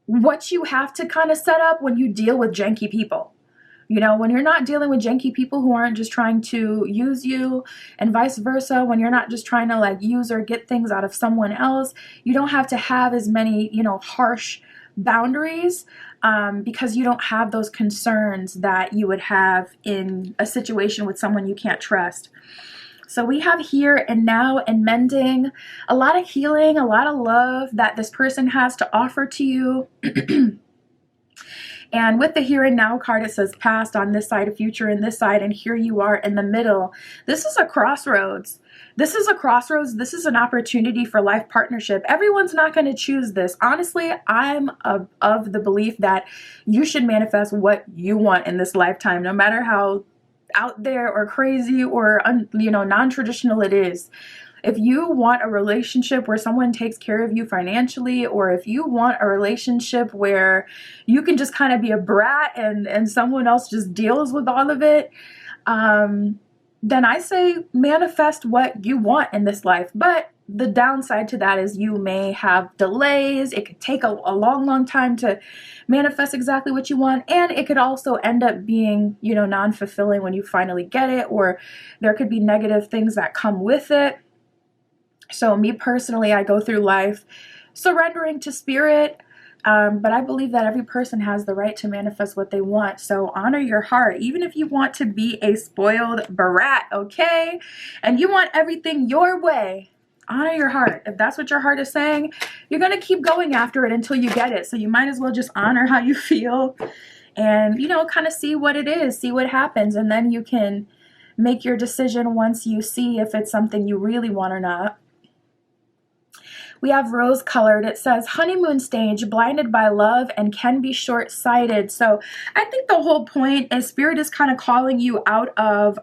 what you have to kind of set up when you deal with janky people. You know, when you're not dealing with janky people who aren't just trying to use you and vice versa, when you're not just trying to like use or get things out of someone else, you don't have to have as many, you know, harsh boundaries because you don't have those concerns that you would have in a situation with someone you can't trust. So we have here and now and mending, a lot of healing, a lot of love that this person has to offer to you. And with the here and now card, it says past on this side, future in this side, and here you are in the middle. This is a crossroads. This is a crossroads. This is an opportunity for life partnership. Everyone's not going to choose this. Honestly, I'm of the belief that you should manifest what you want in this lifetime, no matter how out there or crazy or you know, non-traditional it is. If you want a relationship where someone takes care of you financially, or if you want a relationship where you can just kind of be a brat and someone else just deals with all of it, then I say manifest what you want in this life. But the downside to that is you may have delays. It could take a long time to manifest exactly what you want. And it could also end up being, you know, non-fulfilling when you finally get it, or there could be negative things that come with it. So me personally, I go through life surrendering to Spirit, but I believe that every person has the right to manifest what they want. So honor your heart, even if you want to be a spoiled brat, okay? And you want everything your way, honor your heart. If that's what your heart is saying, you're going to keep going after it until you get it. So you might as well just honor how you feel and, you know, kind of see what it is, see what happens, and then you can make your decision once you see if it's something you really want or not. We have rose colored. It says honeymoon stage, blinded by love and can be short-sighted. So I think the whole point is Spirit is kind of calling you out of,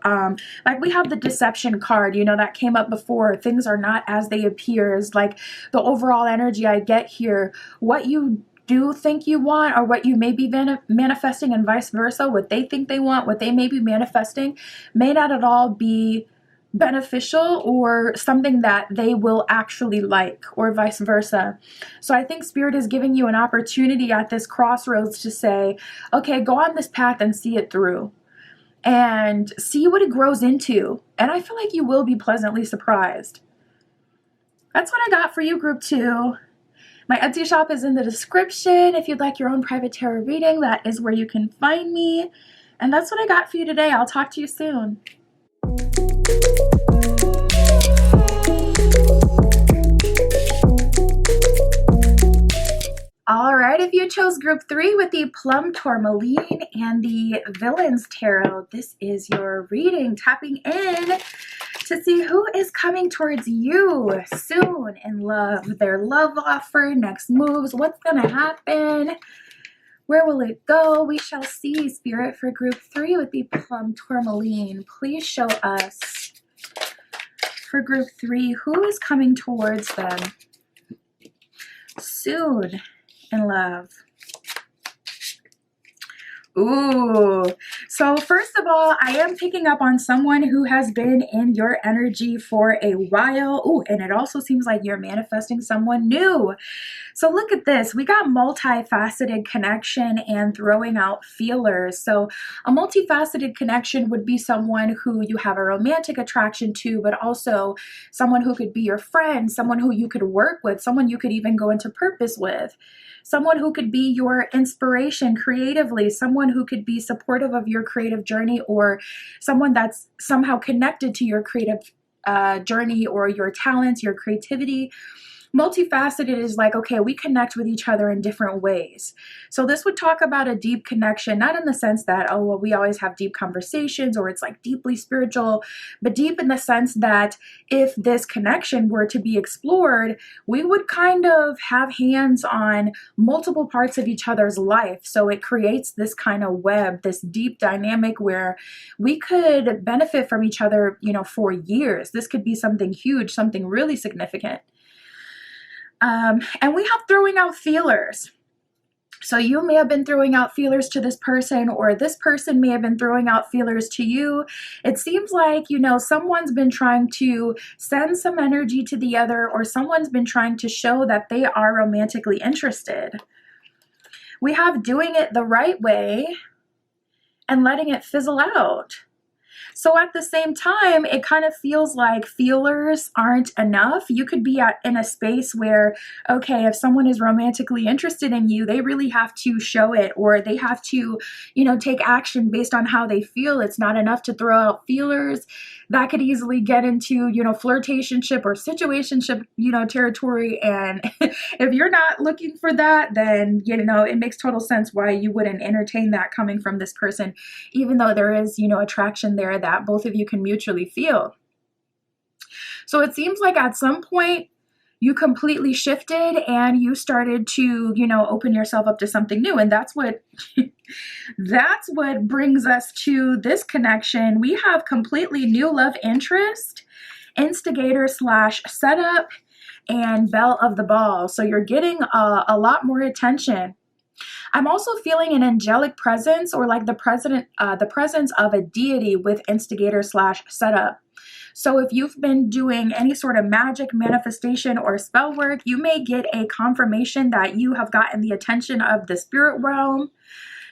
like we have the deception card, you know, that came up before. Things are not as they appear, is like the overall energy I get here. What you do think you want, or what you may be manifesting, and vice versa, what they think they want, what they may be manifesting, may not at all be beneficial or something that they will actually like, or vice versa. So I think Spirit is giving you an opportunity at this crossroads to say, okay, go on this path and see it through and see what it grows into. And I feel like you will be pleasantly surprised. That's what I got for you, group 2. My Etsy shop is in the description. If you'd like your own private tarot reading, that is where you can find me. And that's what I got for you today. I'll talk to you soon. you chose group 3 with the Plum Tourmaline and the Villains Tarot, this is your reading, tapping in to see who is coming towards you soon in love, their love offer, next moves, what's going to happen, where will it go? We shall see, Spirit, for group 3 with the Plum Tourmaline. Please show us for group 3 who is coming towards them soon in love. Ooh, so first of all, I am picking up on someone who has been in your energy for a while. Ooh, and it also seems like you're manifesting someone new. So look at this. We got multifaceted connection and throwing out feelers. So a multifaceted connection would be someone who you have a romantic attraction to, but also someone who could be your friend, someone who you could work with, someone you could even go into purpose with, someone who could be your inspiration creatively, someone who could be supportive of your creative journey, or someone that's somehow connected to your creative journey or your talents, your creativity. Multifaceted is like, okay, we connect with each other in different ways. So this would talk about a deep connection, not in the sense that, oh, well, we always have deep conversations or it's like deeply spiritual, but deep in the sense that if this connection were to be explored, we would kind of have hands on multiple parts of each other's life. So it creates this kind of web, this deep dynamic where we could benefit from each other, you know, for years. This could be something huge, something really significant. And we have throwing out feelers. So you may have been throwing out feelers to this person, or this person may have been throwing out feelers to you. It seems like, you know, someone's been trying to send some energy to the other, or someone's been trying to show that they are romantically interested. We have doing it the right way and letting it fizzle out. So at the same time, it kind of feels like feelers aren't enough. You could be in a space where, okay, if someone is romantically interested in you, they really have to show it, or they have to, you know, take action based on how they feel. It's not enough to throw out feelers. That could easily get into, you know, flirtationship or situationship, you know, territory. And if you're not looking for that, then, you know, it makes total sense why you wouldn't entertain that coming from this person, even though there is, you know, attraction there that both of you can mutually feel. So it seems like at some point you completely shifted and you started to, you know, open yourself up to something new. And that's what that's what brings us to this connection. We have completely new love interest, instigator / setup, and belle of the ball. So you're getting a lot more attention. I'm also feeling an angelic presence, or like the presence of a deity with instigator / setup. So if you've been doing any sort of magic, manifestation, or spell work, you may get a confirmation that you have gotten the attention of the spirit realm.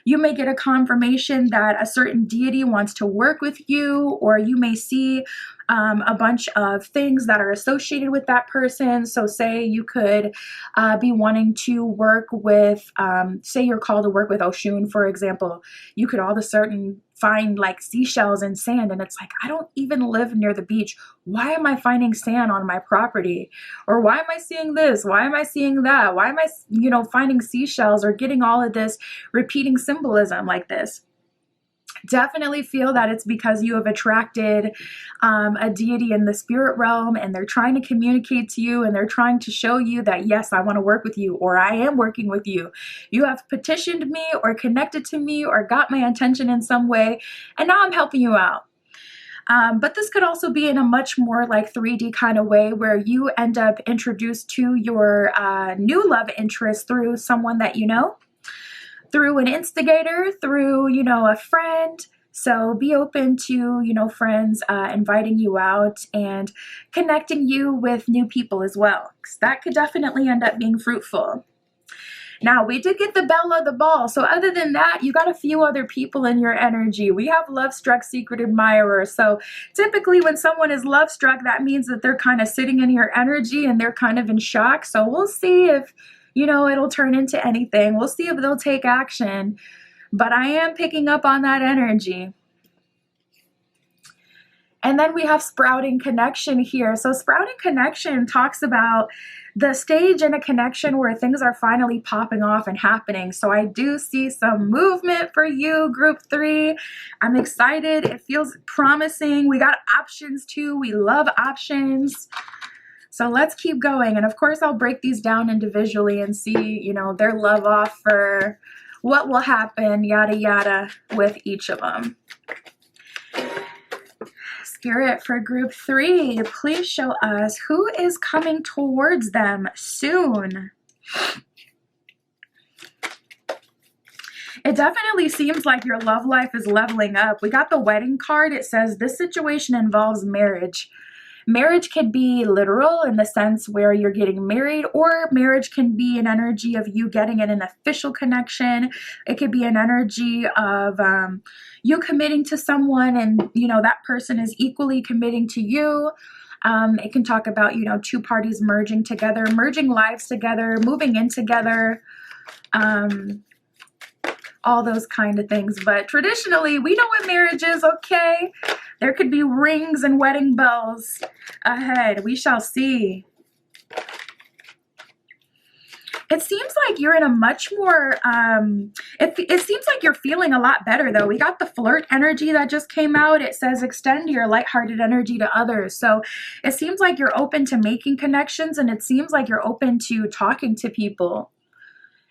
You may get a confirmation that a certain deity wants to work with you, or you may see a bunch of things that are associated with that person. So say you could be wanting to work with, say you're called to work with Oshun, for example. You could all of a sudden find like seashells and sand, and it's like, I don't even live near the beach. Why am I finding sand on my property? Or why am I seeing this? Why am I seeing that? Why am I, you know, finding seashells or getting all of this repeating symbolism like this? Definitely feel that it's because you have attracted a deity in the spirit realm, and they're trying to communicate to you, and they're trying to show you that, yes, I want to work with you, or I am working with you. You have petitioned me or connected to me or got my attention in some way, and now I'm helping you out. But this could also be in a much more like 3D kind of way, where you end up introduced to your new love interest through someone that you know, through an instigator, through, you know, a friend. So be open to, you know, friends inviting you out and connecting you with new people as well, because that could definitely end up being fruitful. Now, we did get the belle of the ball. So other than that, you got a few other people in your energy. We have love-struck secret admirer. So typically when someone is love-struck, that means that they're kind of sitting in your energy and they're kind of in shock. So we'll see if, you know, it'll turn into anything. We'll see if they'll take action. But I am picking up on that energy. And then we have sprouting connection here. So sprouting connection talks about the stage in a connection where things are finally popping off and happening. So I do see some movement for you, group 3. I'm excited. It feels promising. We got options too. We love options. So let's keep going. And of course, I'll break these down individually and see, you know, their love offer, what will happen, yada, yada, with each of them. Spirit for group 3, please show us who is coming towards them soon. It definitely seems like your love life is leveling up. We got the wedding card. It says this situation involves marriage. Marriage can be literal in the sense where you're getting married, or marriage can be an energy of you getting in an official connection. It could be an energy of you committing to someone and, you know, that person is equally committing to you. It can talk about, you know, two parties merging together, merging lives together, moving in together, all those kind of things. But traditionally, we know what marriage is, okay? There could be rings and wedding bells ahead. We shall see. It seems like you're in a much more, it seems like you're feeling a lot better though. We got the flirt energy that just came out. It says extend your lighthearted energy to others. So it seems like you're open to making connections, and it seems like you're open to talking to people.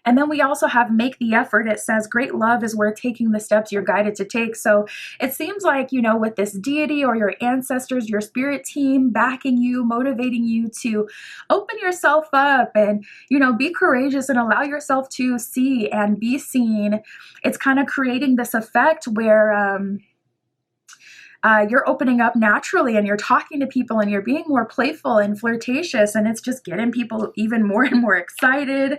And then we also have make the effort. It says great love is worth taking the steps you're guided to take. So it seems like, you know, with this deity or your ancestors, your spirit team backing you, motivating you to open yourself up and, you know, be courageous and allow yourself to see and be seen. It's kind of creating this effect where you're opening up naturally and you're talking to people and you're being more playful and flirtatious, and it's just getting people even more and more excited,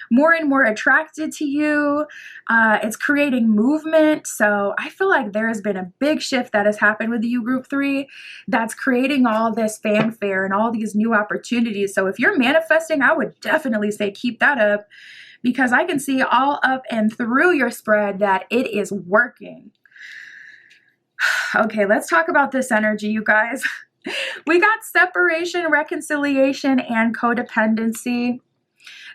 more and more attracted to you. It's creating movement. So I feel like there has been a big shift that has happened with you, group 3, that's creating all this fanfare and all these new opportunities. So if you're manifesting, I would definitely say keep that up, because I can see all up and through your spread that it is working. Okay, let's talk about this energy, you guys. We got separation, reconciliation, and codependency.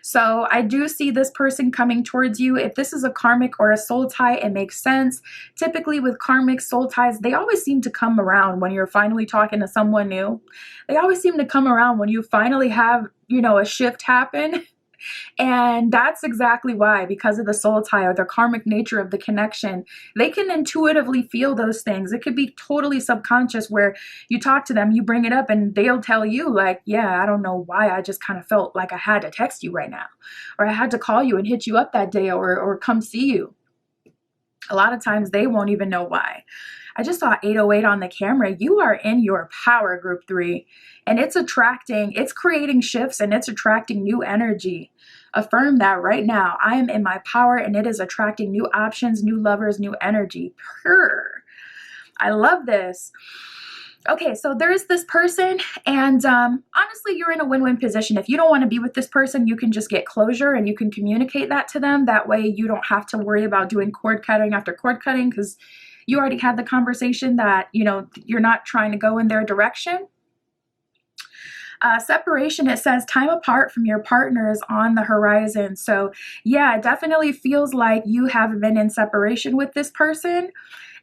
So I do see this person coming towards you. If this is a karmic or a soul tie, it makes sense. Typically with karmic soul ties, they always seem to come around when you're finally talking to someone new. They always seem to come around when you finally have, you know, a shift happen. And that's exactly why, because of the soul tie or the karmic nature of the connection, they can intuitively feel those things. It could be totally subconscious where you talk to them, you bring it up, and they'll tell you like, yeah, I don't know why, I just kind of felt like I had to text you right now, or I had to call you and hit you up that day, or come see you. A lot of times they won't even know why. I just saw 808 on the camera. You are in your power, group 3, and it's attracting, it's creating shifts, and it's attracting new energy. Affirm that right now. I am in my power, and it is attracting new options, new lovers, new energy. Purr. I love this. Okay, so there's this person, and honestly, you're in a win-win position. If you don't want to be with this person, you can just get closure and you can communicate that to them. That way you don't have to worry about doing cord cutting after cord cutting, because you already had the conversation that, you know, you're not trying to go in their direction. Separation, it says time apart from your partner is on the horizon. So yeah, it definitely feels like you have been in separation with this person,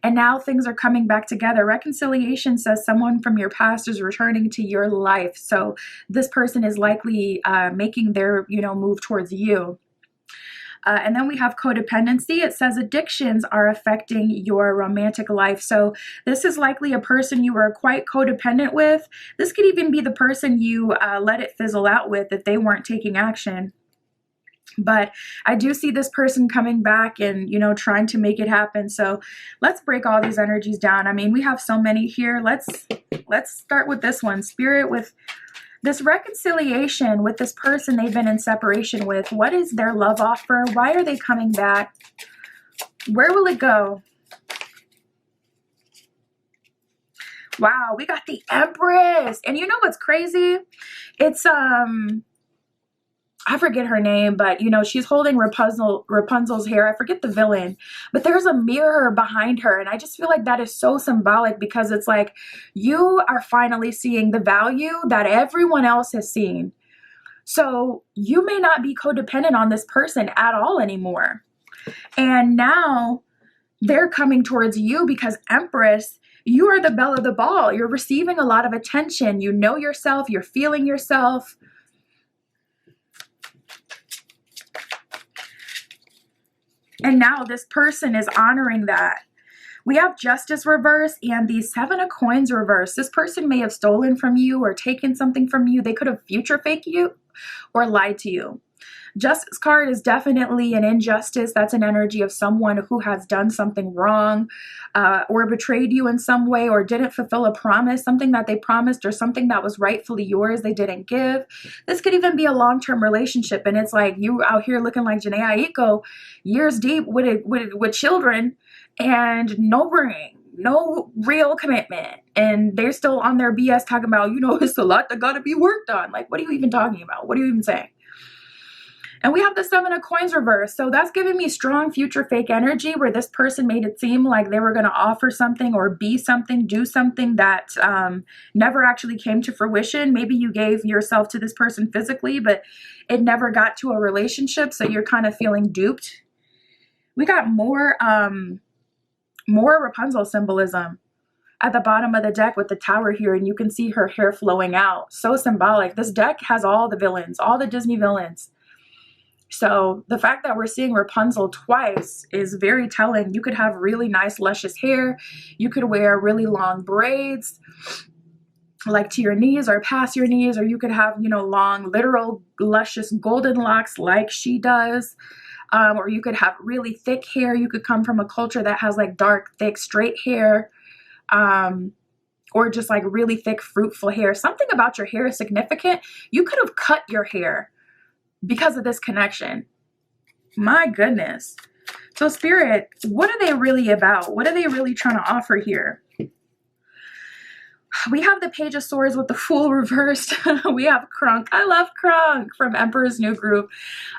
and now things are coming back together. Reconciliation says someone from your past is returning to your life. So this person is likely making their, you know, move towards you. And then we have codependency. It says addictions are affecting your romantic life. So this is likely a person you were quite codependent with. This could even be the person you let it fizzle out with if they weren't taking action. But I do see this person coming back and, you know, trying to make it happen. So let's break all these energies down. I mean, we have so many here. Let's start with this one. Spirit, with this reconciliation with this person they've been in separation with. What is their love offer? Why are they coming back? Where will it go? Wow, we got the Empress. And you know what's crazy? It's I forget her name, but you know, she's holding Rapunzel's hair. I forget the villain, but there's a mirror behind her. And I just feel like that is so symbolic, because it's like you are finally seeing the value that everyone else has seen. So you may not be codependent on this person at all anymore. And now they're coming towards you because, Empress, you are the belle of the ball. You're receiving a lot of attention. You know yourself. You're feeling yourself. And now this person is honoring that. We have Justice reverse and the Seven of Coins reverse. This person may have stolen from you or taken something from you. They could have future faked you or lied to you. Justice card is definitely an injustice. That's an energy of someone who has done something wrong or betrayed you in some way, or didn't fulfill a promise, something that they promised or something that was rightfully yours they didn't give. This could even be a long-term relationship, and it's like you out here looking like Janae Aiko, years deep with children and no ring, no real commitment, and they're still on their BS talking about, you know, it's a lot that got to be worked on. Like, what are you even talking about? What are you even saying? And we have the Seven of Coins reverse. So that's giving me strong future fake energy, where this person made it seem like they were going to offer something or be something, do something that never actually came to fruition. Maybe you gave yourself to this person physically, but it never got to a relationship. So you're kind of feeling duped. We got more Rapunzel symbolism at the bottom of the deck with the Tower here, and you can see her hair flowing out. So symbolic. This deck has all the villains, all the Disney villains. So the fact that we're seeing Rapunzel twice is very telling. You could have really nice, luscious hair. You could wear really long braids, like to your knees or past your knees, or you could have, you know, long, literal, luscious golden locks like she does. Or you could have really thick hair. You could come from a culture that has like dark, thick, straight hair. Or just like really thick, fruitful hair. Something about your hair is significant. You could have cut your hair because of this connection. My goodness. So Spirit, what are they really about? What are they really trying to offer here? We have the Page of Swords with the Fool reversed. We have Crunk. I love Crunk from Emperor's New Groove.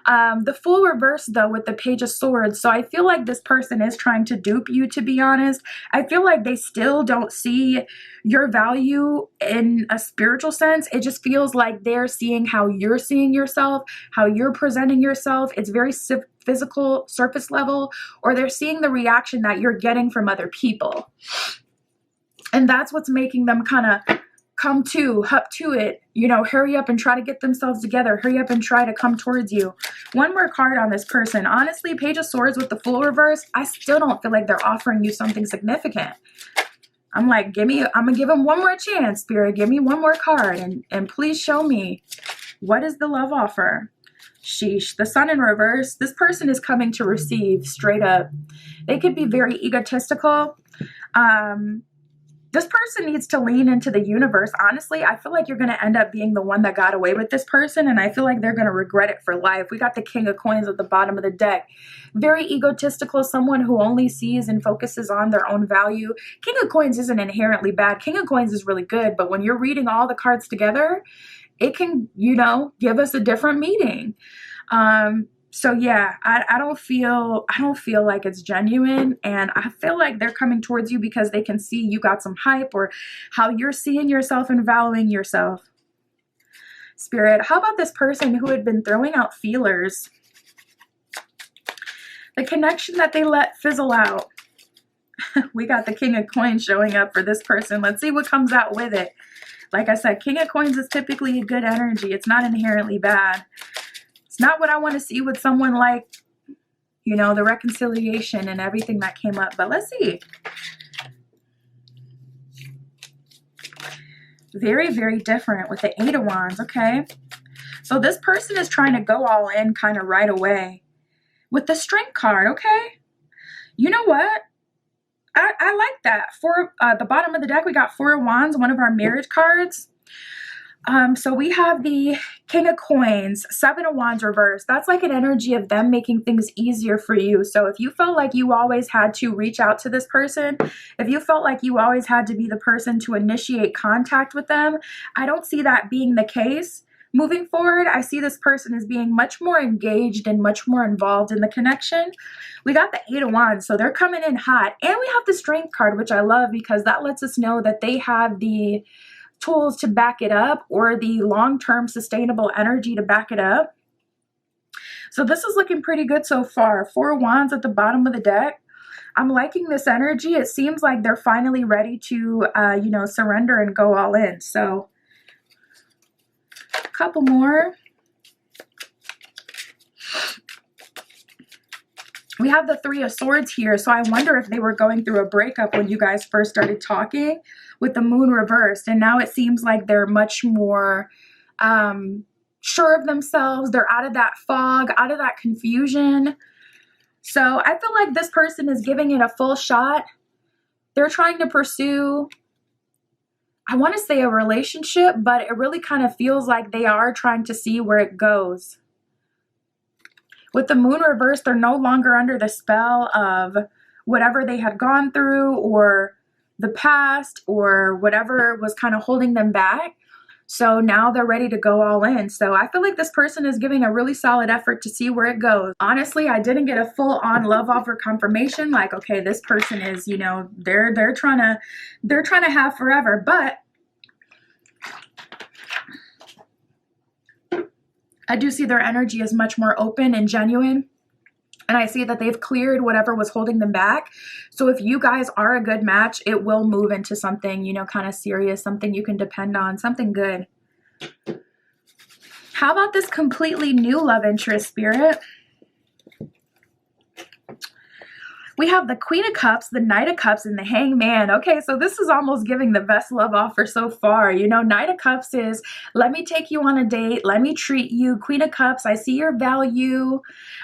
The Fool reversed, though, with the Page of Swords. So I feel like this person is trying to dupe you, to be honest. I feel like they still don't see your value in a spiritual sense. It just feels like they're seeing how you're seeing yourself, how you're presenting yourself. It's very physical, surface level, or they're seeing the reaction that you're getting from other people. And that's what's making them kind of come to, up to it, you know, hurry up and try to get themselves together, hurry up and try to come towards you. One more card on this person. Honestly, Page of Swords with the Fool reverse, I still don't feel like they're offering you something significant. I'm like, I'm going to give them one more chance, Spirit. Give me one more card and please show me, what is the love offer? Sheesh. The Sun in reverse. This person is coming to receive, straight up. They could be very egotistical. This person needs to lean into the universe. Honestly, I feel like you're going to end up being the one that got away with this person, and I feel like they're going to regret it for life. We got the King of Coins at the bottom of the deck. Very egotistical, someone who only sees and focuses on their own value. King of Coins isn't inherently bad. King of Coins is really good, but when you're reading all the cards together, it can, you know, give us a different meaning. So yeah, I don't feel like it's genuine, and I feel like they're coming towards you because they can see you got some hype, or how you're seeing yourself and valuing yourself. Spirit, how about this person who had been throwing out feelers? The connection that they let fizzle out. We got the King of Coins showing up for this person. Let's see what comes out with it. Like I said, King of Coins is typically a good energy. It's not inherently bad. It's not what I want to see with someone, like, you know, the reconciliation and everything that came up. But let's see. Very, very different with the Eight of Wands. Okay. So this person is trying to go all in kind of right away with the Strength card. Okay. You know what? I like that. For the bottom of the deck, we got Four of Wands, one of our marriage cards. So we have the King of Coins, Seven of Wands reversed. That's like an energy of them making things easier for you. So if you felt like you always had to reach out to this person, if you felt like you always had to be the person to initiate contact with them, I don't see that being the case. moving forward, I see this person as being much more engaged and much more involved in the connection. We got the 8 of Wands, so they're coming in hot. And we have the Strength card, which I love because that lets us know that they have the tools to back it up, or the long-term sustainable energy to back it up. So this is looking pretty good so far. 4 of Wands at the bottom of the deck. I'm liking this energy. It seems like they're finally ready to, you know, surrender and go all in. So a couple more. We have the 3 of Swords here, so I wonder if they were going through a breakup when you guys first started talking, with the Moon reversed, and now it seems like they're much more sure of themselves. They're out of that fog, out of that confusion. So I feel like this person is giving it a full shot. They're trying to pursue, I want to say, a relationship, but it really kind of feels like they are trying to see where it goes. With the Moon reversed, they're no longer under the spell of whatever they had gone through, or the past, or whatever was kind of holding them back. So now they're ready to go all in. So I feel like this person is giving a really solid effort to see where it goes. Honestly, I didn't get a full-on love offer confirmation. Like, okay, this person is, you know, they're trying to have forever, but I do see their energy is much more open and genuine. And I see that they've cleared whatever was holding them back. So if you guys are a good match, it will move into something, you know, kind of serious, something you can depend on, something good. How about this completely new love interest, Spirit? We have the Queen of Cups, the Knight of Cups, and the Hangman. Okay, so this is almost giving the best love offer so far. You know, Knight of Cups is, let me take you on a date. Let me treat you. Queen of Cups, I see your value.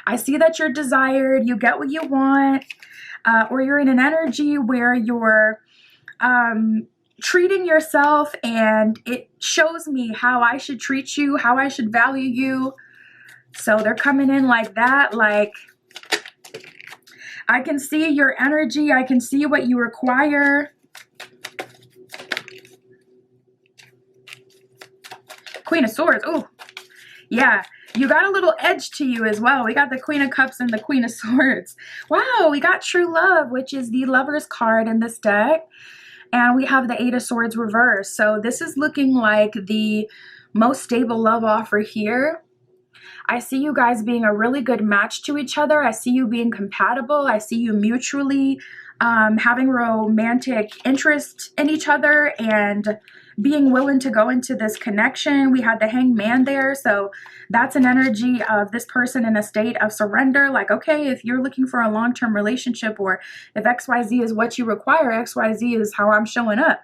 I see that you're desired. You get what you want. Or you're in an energy where you're treating yourself, and it shows me how I should treat you, how I should value you. So they're coming in like that, like, I can see your energy. I can see what you require. Queen of Swords. Oh, yeah. You got a little edge to you as well. We got the Queen of Cups and the Queen of Swords. Wow, we got True Love, which is the Lover's card in this deck. And we have the 8 of Swords reversed. So this is looking like the most stable love offer here. I see you guys being a really good match to each other. I see you being compatible. I see you mutually having romantic interest in each other and being willing to go into this connection. We had the Hangman there, so that's an energy of this person in a state of surrender. Like, okay, if you're looking for a long-term relationship, or if XYZ is what you require, XYZ is how I'm showing up.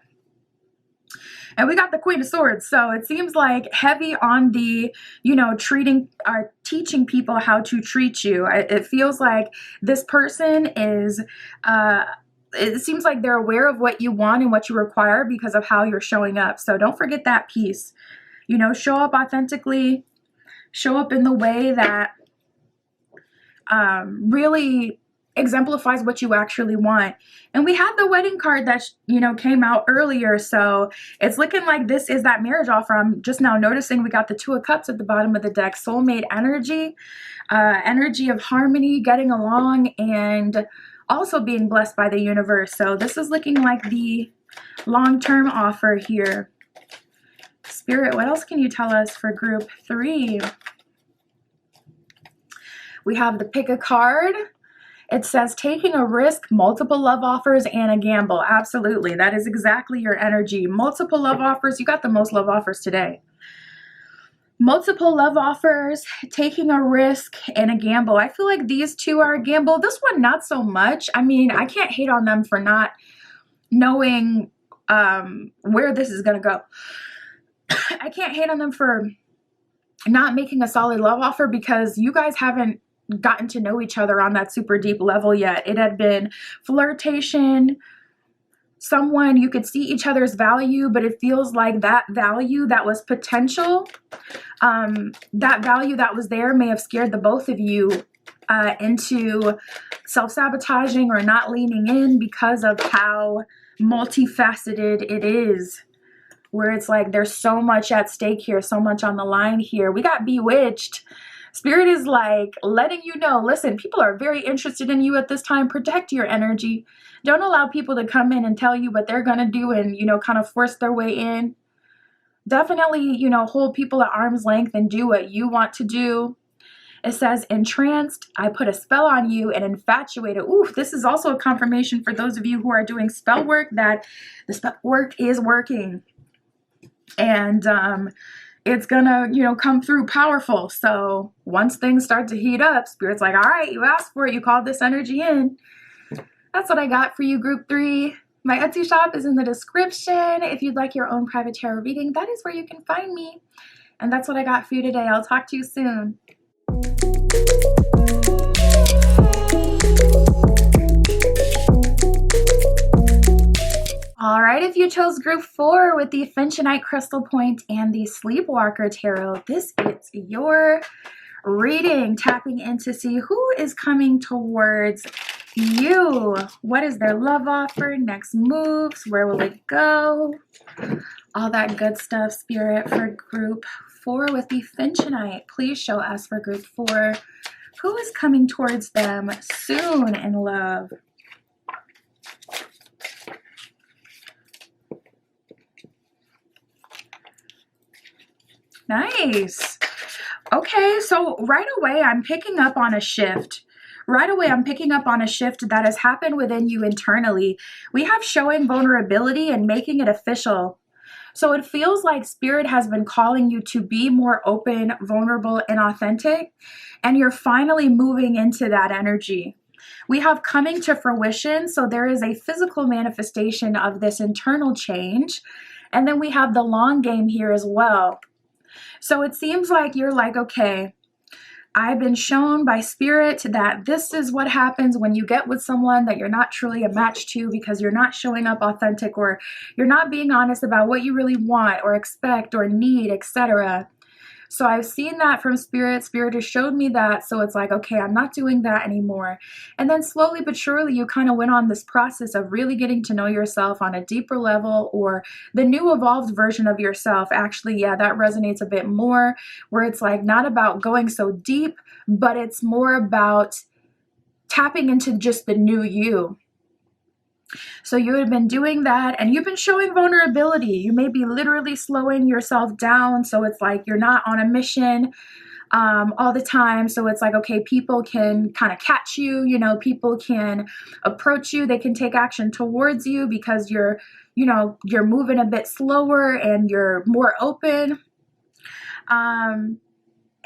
And we got the Queen of Swords. So it seems like heavy on the, you know, teaching people how to treat you. It feels like this person is, it seems like they're aware of what you want and what you require because of how you're showing up. So don't forget that piece. You know, show up authentically, show up in the way that really exemplifies what you actually want. And we had the wedding card that, you know, came out earlier. So it's looking like this is that marriage offer. I'm just now noticing we got the 2 of Cups at the bottom of the deck. Soulmate energy, energy of harmony, getting along, and also being blessed by the universe. So this is looking like the long-term offer here. Spirit, what else can you tell us for group 3? We have the Pick a Card. It says taking a risk, multiple love offers, and a gamble. Absolutely. That is exactly your energy. Multiple love offers. You got the most love offers today. Multiple love offers, taking a risk, and a gamble. I feel like these two are a gamble. This one, not so much. I mean, I can't hate on them for not knowing where this is going to go. I can't hate on them for not making a solid love offer because you guys haven't gotten to know each other on that super deep level yet. It had been flirtation, someone you could see each other's value, but it feels like that value that was potential, that value that was there may have scared the both of you into self-sabotaging or not leaning in because of how multifaceted it is where it's like there's so much at stake here, so much on the line here. We got bewitched. Spirit is like letting you know, listen, people are very interested in you at this time. Protect your energy. Don't allow people to come in and tell you what they're going to do and, kind of force their way in. Definitely, hold people at arm's length and do what you want to do. It says, entranced, I put a spell on you, and infatuated. Ooh, this is also a confirmation for those of you who are doing spell work that the spell work is working. And it's gonna, come through powerful. So once things start to heat up, Spirit's like, all right, you asked for it. You called this energy in. That's what I got for you, group 3. My Etsy shop is in the description. If you'd like your own private tarot reading, that is where you can find me. And that's what I got for you today. I'll talk to you soon. All right, if you chose group 4 with the Finchonite Crystal Point and the Sleepwalker Tarot, this is your reading, tapping in to see who is coming towards you. What is their love offer, next moves, where will it go? All that good stuff, Spirit, for group 4 with the Finchonite. Please show us for group 4 who is coming towards them soon in love. Nice. Okay, so right away I'm picking up on a shift. Right away I'm picking up on a shift that has happened within you internally. We have showing vulnerability and making it official. So it feels like Spirit has been calling you to be more open, vulnerable, and authentic, and you're finally moving into that energy. We have coming to fruition, so there is a physical manifestation of this internal change, and then we have the long game here as well. So it seems like you're like, okay, I've been shown by Spirit that this is what happens when you get with someone that you're not truly a match to because you're not showing up authentic or you're not being honest about what you really want or expect or need, etc. So I've seen that from Spirit. Spirit has showed me that. So it's like, okay, I'm not doing that anymore. And then slowly but surely, you kind of went on this process of really getting to know yourself on a deeper level, or the new evolved version of yourself. Actually, yeah, that resonates a bit more, where it's like not about going so deep, but it's more about tapping into just the new you. So you have been doing that and you've been showing vulnerability. You may be literally slowing yourself down. So it's like you're not on a mission all the time. So it's like, okay, people can kind of catch you, people can approach you. They can take action towards you because you're moving a bit slower and you're more open.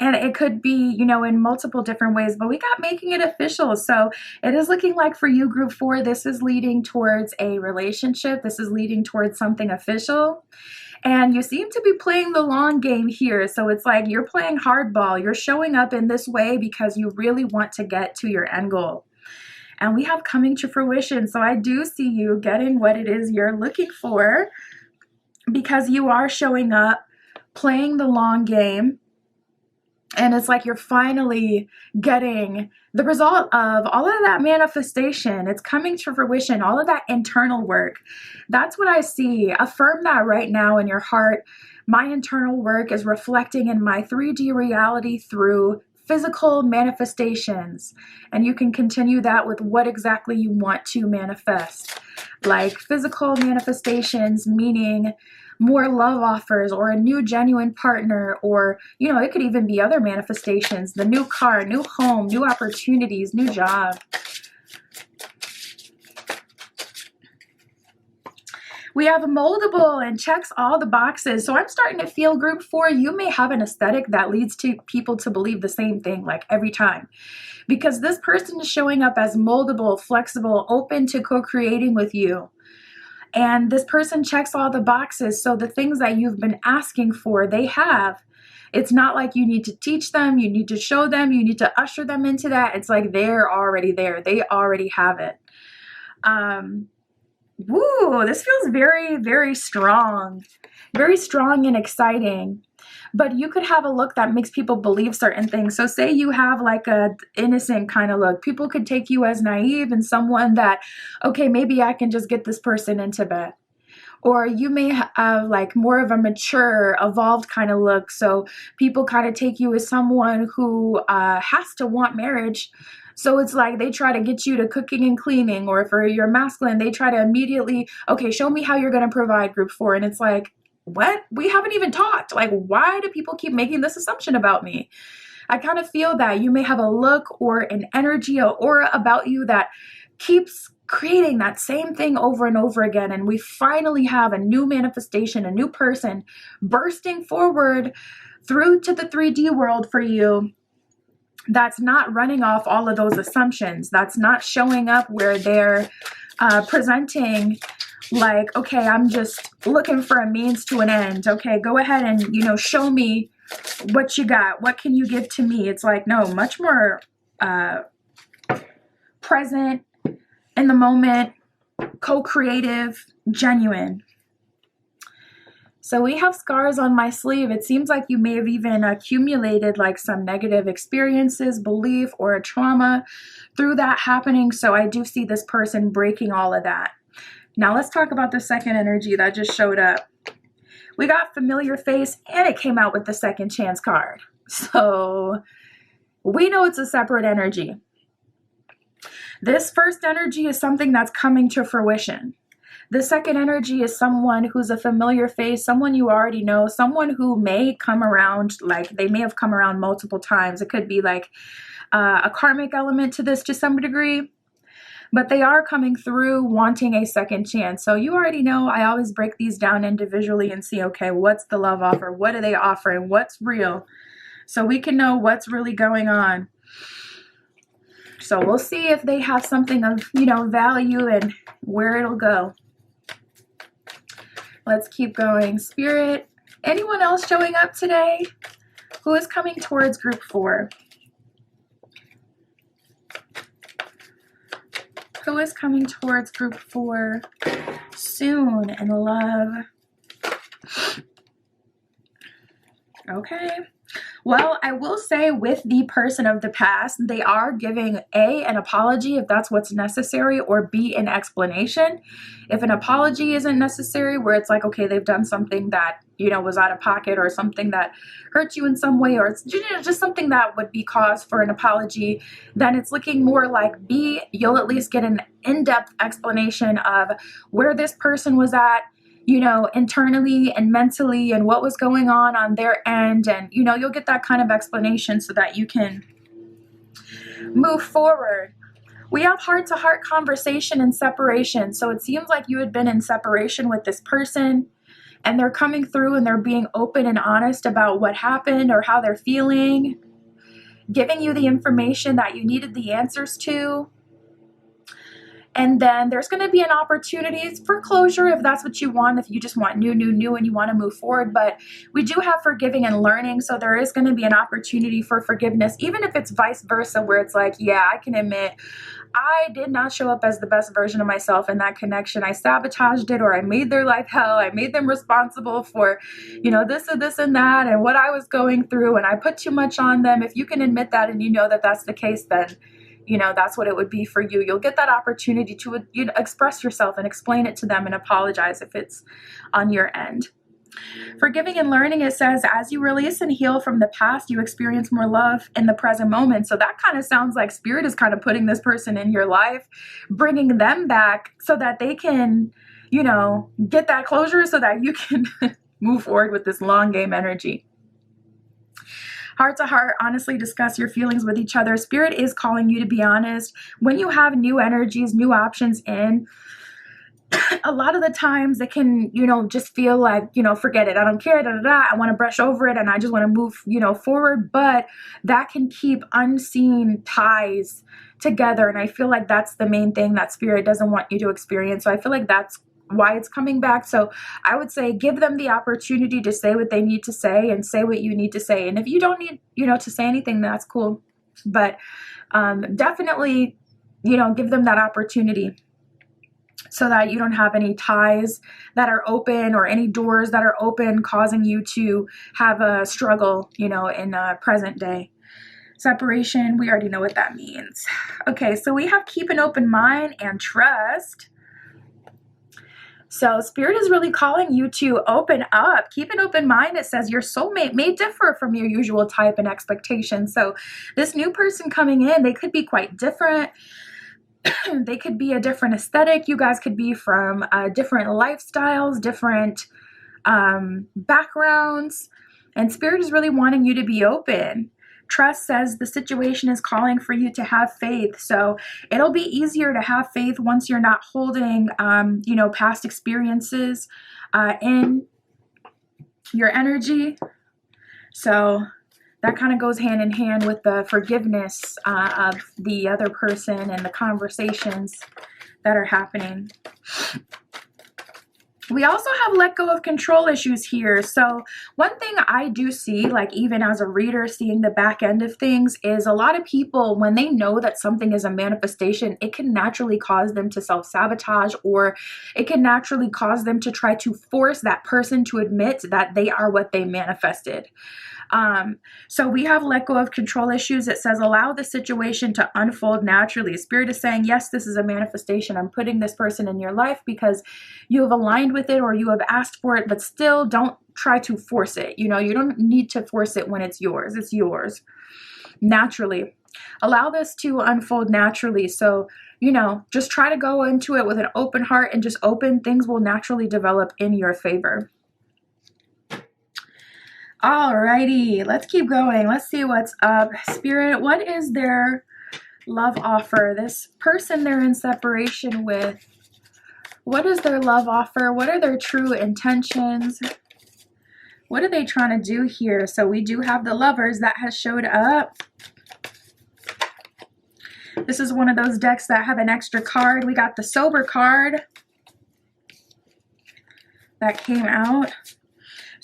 And it could be, in multiple different ways, but we got making it official. So it is looking like for you, group 4, this is leading towards a relationship. This is leading towards something official. And you seem to be playing the long game here. So it's like you're playing hardball. You're showing up in this way because you really want to get to your end goal. And we have coming to fruition. So I do see you getting what it is you're looking for because you are showing up, playing the long game. And it's like you're finally getting the result of all of that manifestation. It's coming to fruition, all of that internal work. That's what I see. Affirm that right now in your heart. My internal work is reflecting in my 3D reality through physical manifestations. And you can continue that with what exactly you want to manifest. Like physical manifestations, meaning more love offers or a new genuine partner, or, it could even be other manifestations, the new car, new home, new opportunities, new job. We have a moldable and checks all the boxes. So I'm starting to feel group 4, you may have an aesthetic that leads to people to believe the same thing like every time. Because this person is showing up as moldable, flexible, open to co-creating with you. And this person checks all the boxes. So the things that you've been asking for, they have. It's not like you need to teach them, you need to show them, you need to usher them into that. It's like they're already there. They already have it. Woo, this feels very, very strong. Very strong and exciting. But you could have a look that makes people believe certain things. So say you have like a innocent kind of look. People could take you as naive and someone that, okay, maybe I can just get this person into bed. or you may have like more of a mature, evolved kind of look. So people kind of take you as someone who has to want marriage. So it's like they try to get you to cooking and cleaning, or for your masculine, they try to immediately, okay, show me how you're going to provide group 4. And it's like, what? We haven't even talked. Like, why do people keep making this assumption about me? I kind of feel that you may have a look or an energy, or aura about you that keeps creating that same thing over and over again. And we finally have a new manifestation, a new person bursting forward through to the 3D world for you, that's not running off all of those assumptions, that's not showing up where they're presenting like, okay, I'm just looking for a means to an end. Okay, go ahead and, you know, show me what you got. What can you give to me? It's like, no, much more present, in the moment, co-creative, genuine. So we have scars on my sleeve. It seems like you may have even accumulated like some negative experiences, belief, or a trauma through that happening. So I do see this person breaking all of that. Now let's talk about the second energy that just showed up. We got familiar face, and it came out with the second chance card. So we know it's a separate energy. This first energy is something that's coming to fruition. The second energy is someone who's a familiar face, someone you already know, someone who may come around, like they may have come around multiple times. It could be like a karmic element to this to some degree, but they are coming through wanting a second chance. So you already know, I always break these down individually and see, okay, what's the love offer? What are they offering? What's real? So we can know what's really going on. So we'll see if they have something of, you know, value and where it'll go. Let's keep going. Spirit, anyone else showing up today? Who is coming towards group 4? Who is coming towards group 4 soon in love? Okay. Well, I will say with the person of the past, they are giving A, an apology if that's what's necessary, or B, an explanation. If an apology isn't necessary, where it's like, okay, they've done something that, you know, was out of pocket, or something that hurt you in some way, or it's, you know, just something that would be cause for an apology, then it's looking more like B, you'll at least get an in-depth explanation of where this person was at, you know, internally and mentally, and what was going on their end. And, you know, you'll get that kind of explanation so that you can move forward. We have heart-to-heart conversation and separation. So it seems like you had been in separation with this person, and they're coming through and they're being open and honest about what happened or how they're feeling, giving you the information that you needed the answers to. And then there's going to be an opportunity for closure if that's what you want, if you just want new, and you want to move forward. But we do have forgiving and learning. So there is going to be an opportunity for forgiveness, even if it's vice versa, where it's like, yeah, I can admit I did not show up as the best version of myself in that connection. I sabotaged it, or I made their life hell. I made them responsible for, you know, this and that and what I was going through. And I put too much on them. If you can admit that and you know that that's the case, then you know, that's what it would be for you. You'll get that opportunity to, you know, express yourself and explain it to them and apologize if it's on your end. Forgiving and learning, it says, as you release and heal from the past, you experience more love in the present moment. So that kind of sounds like Spirit is kind of putting this person in your life, bringing them back so that they can, you know, get that closure so that you can move forward with this long game energy. Heart to heart, honestly discuss your feelings with each other. Spirit is calling you to be honest. When you have new energies, new options in, a lot of the times it can, you know, just feel like, you know, forget it. I don't care. I want to brush over it and I just want to move, you know, forward. But that can keep unseen ties together. And I feel like that's the main thing that Spirit doesn't want you to experience. So I feel like that's why it's coming back. So I would say give them the opportunity to say what they need to say and say what you need to say. And if you don't need, you know, to say anything, that's cool. But definitely, you know, give them that opportunity so that you don't have any ties that are open or any doors that are open causing you to have a struggle, you know, in present day. Separation, we already know what that means. Okay, so we have keep an open mind and trust. So Spirit is really calling you to open up. Keep an open mind. It says your soulmate may differ from your usual type and expectation. So this new person coming in, they could be quite different. They could be a different aesthetic. You guys could be from different lifestyles, different backgrounds. And Spirit is really wanting you to be open. Trust says the situation is calling for you to have faith. So it'll be easier to have faith once you're not holding, past experiences in your energy. So that kind of goes hand in hand with the forgiveness of the other person and the conversations that are happening. We also have let go of control issues here. So one thing I do see, like even as a reader seeing the back end of things, is a lot of people, when they know that something is a manifestation, it can naturally cause them to self-sabotage, or it can naturally cause them to try to force that person to admit that they are what they manifested. So we have let go of control issues. It says allow the situation to unfold naturally. Spirit is saying, yes, this is a manifestation. I'm putting this person in your life because you have aligned with it or you have asked for it, but still don't try to force it. You don't need to force it when it's yours. It's yours naturally. Allow this to unfold naturally. So, just try to go into it with an open heart and just open. Things will naturally develop in your favor. Alrighty, let's keep going. Let's see what's up. Spirit, what is their love offer? This person they're in separation with, what is their love offer? What are their true intentions? What are they trying to do here? So we do have the Lovers that has showed up. This is one of those decks that have an extra card. We got the Sober card that came out.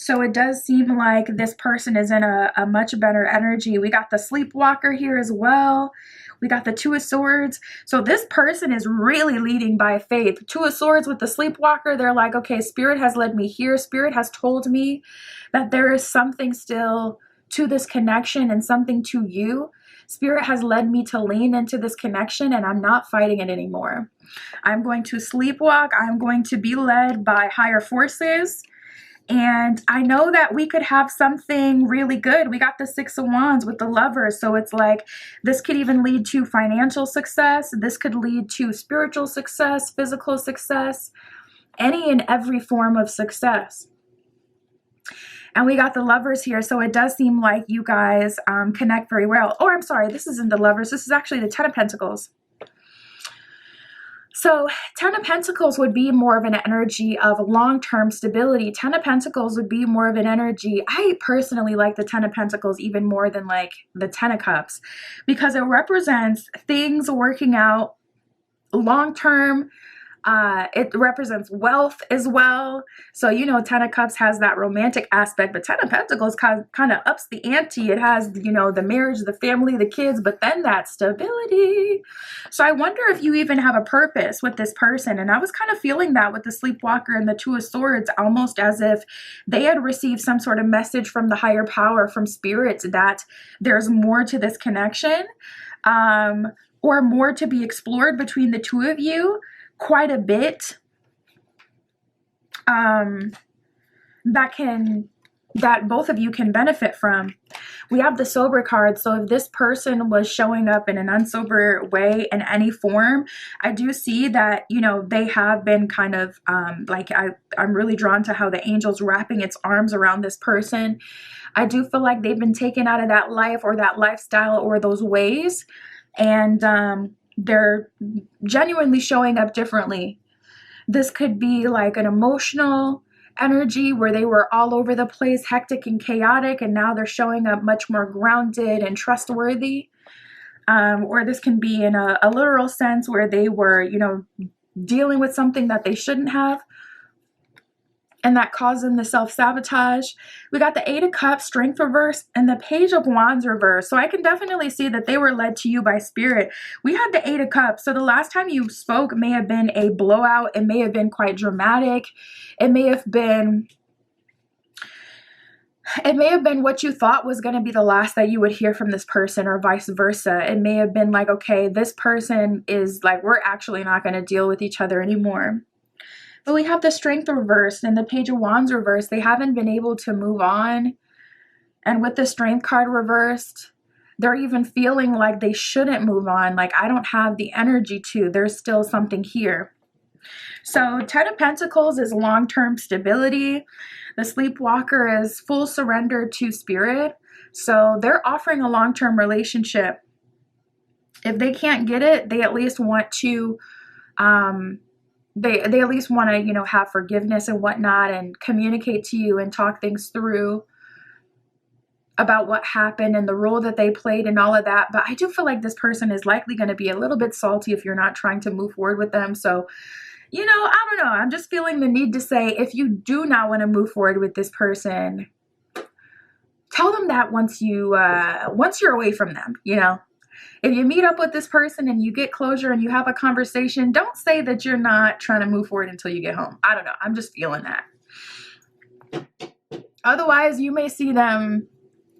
So it does seem like this person is in a much better energy. We got the Sleepwalker here as well. We got the Two of Swords. So this person is really leading by faith. Two of Swords with the Sleepwalker, they're like, okay, Spirit has led me here. Spirit has told me that there is something still to this connection and something to you. Spirit has led me to lean into this connection and I'm not fighting it anymore. I'm going to sleepwalk. I'm going to be led by higher forces. And I know that we could have something really good. We got the Six of Wands with the Lovers. So it's like this could even lead to financial success. This could lead to spiritual success, physical success, any and every form of success. And we got the Lovers here. So it does seem like you guys connect very well. Oh, I'm sorry. This isn't the Lovers. This is actually the Ten of Pentacles. So 10 of Pentacles would be more of an energy of long-term stability. 10 of Pentacles would be more of an energy. I personally like the 10 of Pentacles even more than like the 10 of Cups because it represents things working out long-term. It represents wealth as well. So, 10 of Cups has that romantic aspect, but 10 of Pentacles kind of ups the ante. It has, the marriage, the family, the kids, but then that stability. So I wonder if you even have a purpose with this person. And I was kind of feeling that with the Sleepwalker and the Two of Swords, almost as if they had received some sort of message from the higher power, from Spirit, that there's more to this connection, or more to be explored between the two of you. Quite a bit that both of you can benefit from. We have the Sober card. So if this person was showing up in an unsober way in any form, I do see that, they have been kind of I'm really drawn to how the angel's wrapping its arms around this person. I do feel like they've been taken out of that life or that lifestyle or those ways. And they're genuinely showing up differently. This could be like an emotional energy where they were all over the place, hectic and chaotic, and now they're showing up much more grounded and trustworthy. Or this can be in a literal sense where they were, dealing with something that they shouldn't have, and that caused them to self-sabotage. We got the Eight of Cups, Strength reverse, and the Page of Wands reverse. So I can definitely see that they were led to you by Spirit. We had the Eight of Cups. So the last time you spoke may have been a blowout. It may have been quite dramatic. It may have been what you thought was going to be the last that you would hear from this person, or vice versa. It may have been like, okay, this person is like, we're actually not going to deal with each other anymore. So we have the Strength reversed and the Page of Wands reversed. They haven't been able to move on. And with the Strength card reversed, they're even feeling like they shouldn't move on. Like, I don't have the energy to. There's still something here. So Ten of Pentacles is long-term stability. The Sleepwalker is full surrender to spirit. So they're offering a long-term relationship. If they can't get it, they at least want to, they at least want to, you know, have forgiveness and whatnot and communicate to you and talk things through about what happened and the role that they played and all of that. But I do feel like this person is likely going to be a little bit salty if you're not trying to move forward with them. So, you know, I don't know. I'm just feeling the need to say, if you do not want to move forward with this person, tell them that once you're away from them, you know. If you meet up with this person and you get closure and you have a conversation, don't say that you're not trying to move forward until you get home. I don't know. I'm just feeling that. Otherwise, you may see them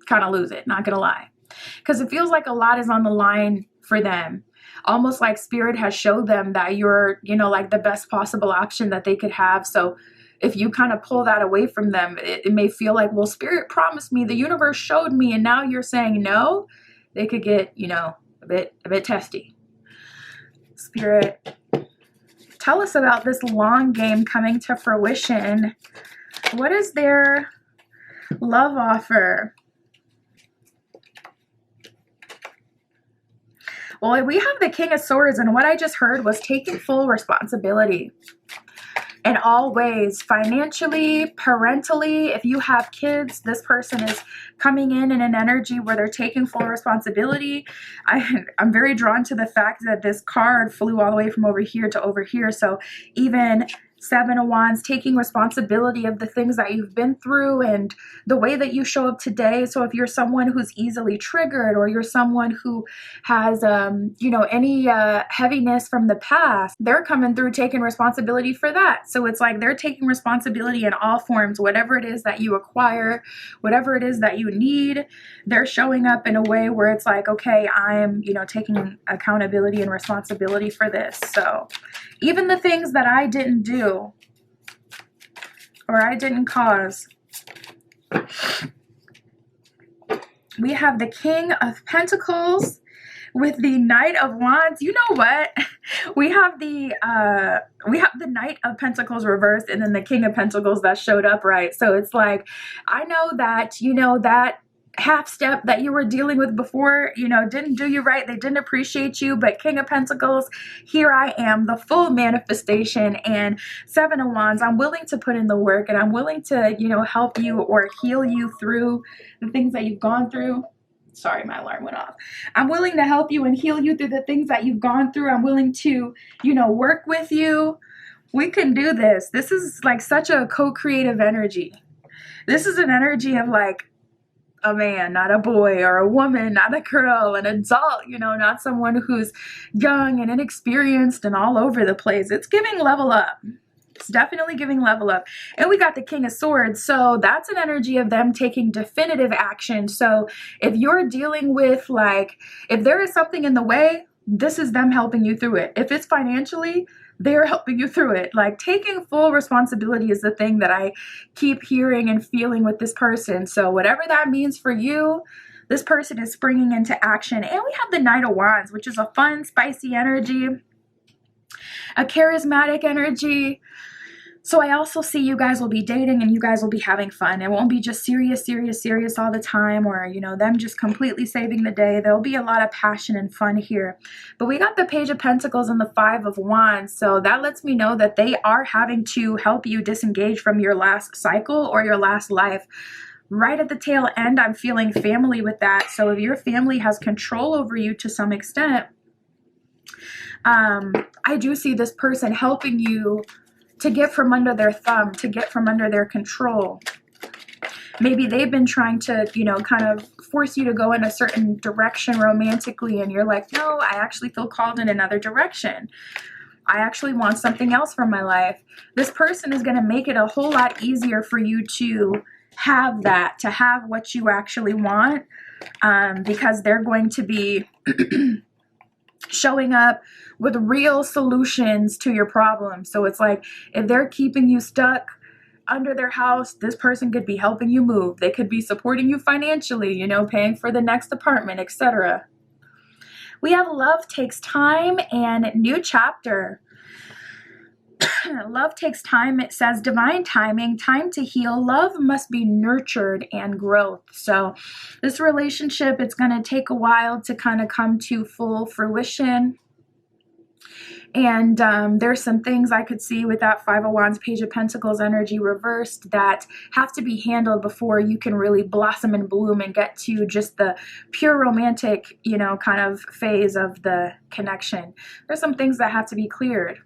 kind of lose it, not gonna lie. Because it feels like a lot is on the line for them. Almost like spirit has showed them that you're, you know, like the best possible option that they could have. So if you kind of pull that away from them, it may feel like, well, spirit promised me, the universe showed me, and now you're saying no. They could get, you know, a bit testy. Spirit, tell us about this long game coming to fruition. What is their love offer? Well, we have the King of Swords, and what I just heard was taking full responsibility in all ways, financially, parentally. If you have kids, this person is coming in an energy where they're taking full responsibility. I'm very drawn to the fact that this card flew all the way from over here to over here. So even Seven of Wands, taking responsibility of the things that you've been through and the way that you show up today. So if you're someone who's easily triggered, or you're someone who has, you know, any heaviness from the past, they're coming through taking responsibility for that. So it's like they're taking responsibility in all forms, whatever it is that you acquire, whatever it is that you need, they're showing up in a way where it's like, okay, I'm, you know, taking accountability and responsibility for this. So even the things that I didn't do, or I didn't cause. We have the King of Pentacles with the Knight of Wands. You know what? We have the Knight of Pentacles reversed, and then the King of Pentacles that showed up, right? So it's like, I know that, you know, that half step that you were dealing with before, you know, didn't do you right. They didn't appreciate you. But King of Pentacles, here I am, the full manifestation. And Seven of Wands, I'm willing to put in the work, and I'm willing to, you know, help you or heal you through the things that you've gone through. Sorry, my alarm went off. I'm willing to help you and heal you through the things that you've gone through. I'm willing to, you know, work with you. We can do this. This is like such a co-creative energy. This is an energy of like a man, not a boy, or a woman, not a girl, an adult, you know, not someone who's young and inexperienced and all over the place. It's giving level up. It's definitely giving level up. And we got the King of Swords. So that's an energy of them taking definitive action. So if you're dealing with, like, if there is something in the way, this is them helping you through it. If it's financially, they're helping you through it. Like, taking full responsibility is the thing that I keep hearing and feeling with this person. So whatever that means for you, this person is springing into action. And we have the Knight of Wands, which is a fun, spicy energy, a charismatic energy. So I also see you guys will be dating and you guys will be having fun. It won't be just serious, serious, serious all the time, or, you know, them just completely saving the day. There'll be a lot of passion and fun here. But we got the Page of Pentacles and the Five of Wands. So that lets me know that they are having to help you disengage from your last cycle or your last life. Right at the tail end, I'm feeling family with that. So if your family has control over you to some extent, I do see this person helping you to get from under their thumb, to get from under their control. Maybe they've been trying to, you know, kind of force you to go in a certain direction romantically, and you're like, no, I actually feel called in another direction. I actually want something else from my life. This person is going to make it a whole lot easier for you to have that, to have what you actually want, because they're going to be showing up with real solutions to your problems. So it's like, if they're keeping you stuck under their house, this person could be helping you move. They could be supporting you financially, you know, paying for the next apartment, etc. We have love takes time and new chapter. Love takes time. It says divine timing, time to heal. Love must be nurtured and growth. So this relationship, it's going to take a while to kind of come to full fruition. And there's some things I could see with that Five of Wands, Page of Pentacles energy reversed that have to be handled before you can really blossom and bloom and get to just the pure romantic, you know, kind of phase of the connection. There's some things that have to be cleared.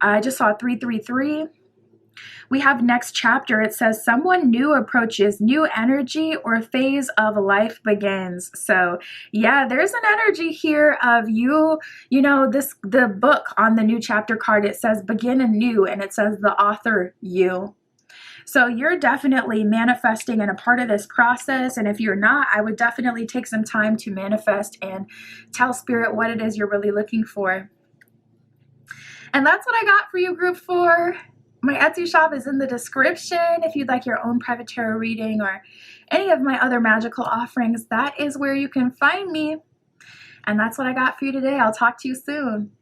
I just saw 333. We have next chapter. It says someone new approaches, new energy or phase of life begins. So yeah, there's an energy here of you know, the book on the new chapter card, it says begin anew, and it says the author, you. So you're definitely manifesting and a part of this process. And if you're not, I would definitely take some time to manifest and tell spirit what it is you're really looking for. And that's what I got for you, group 4. My Etsy shop is in the description. If you'd like your own private tarot reading or any of my other magical offerings, that is where you can find me. And that's what I got for you today. I'll talk to you soon.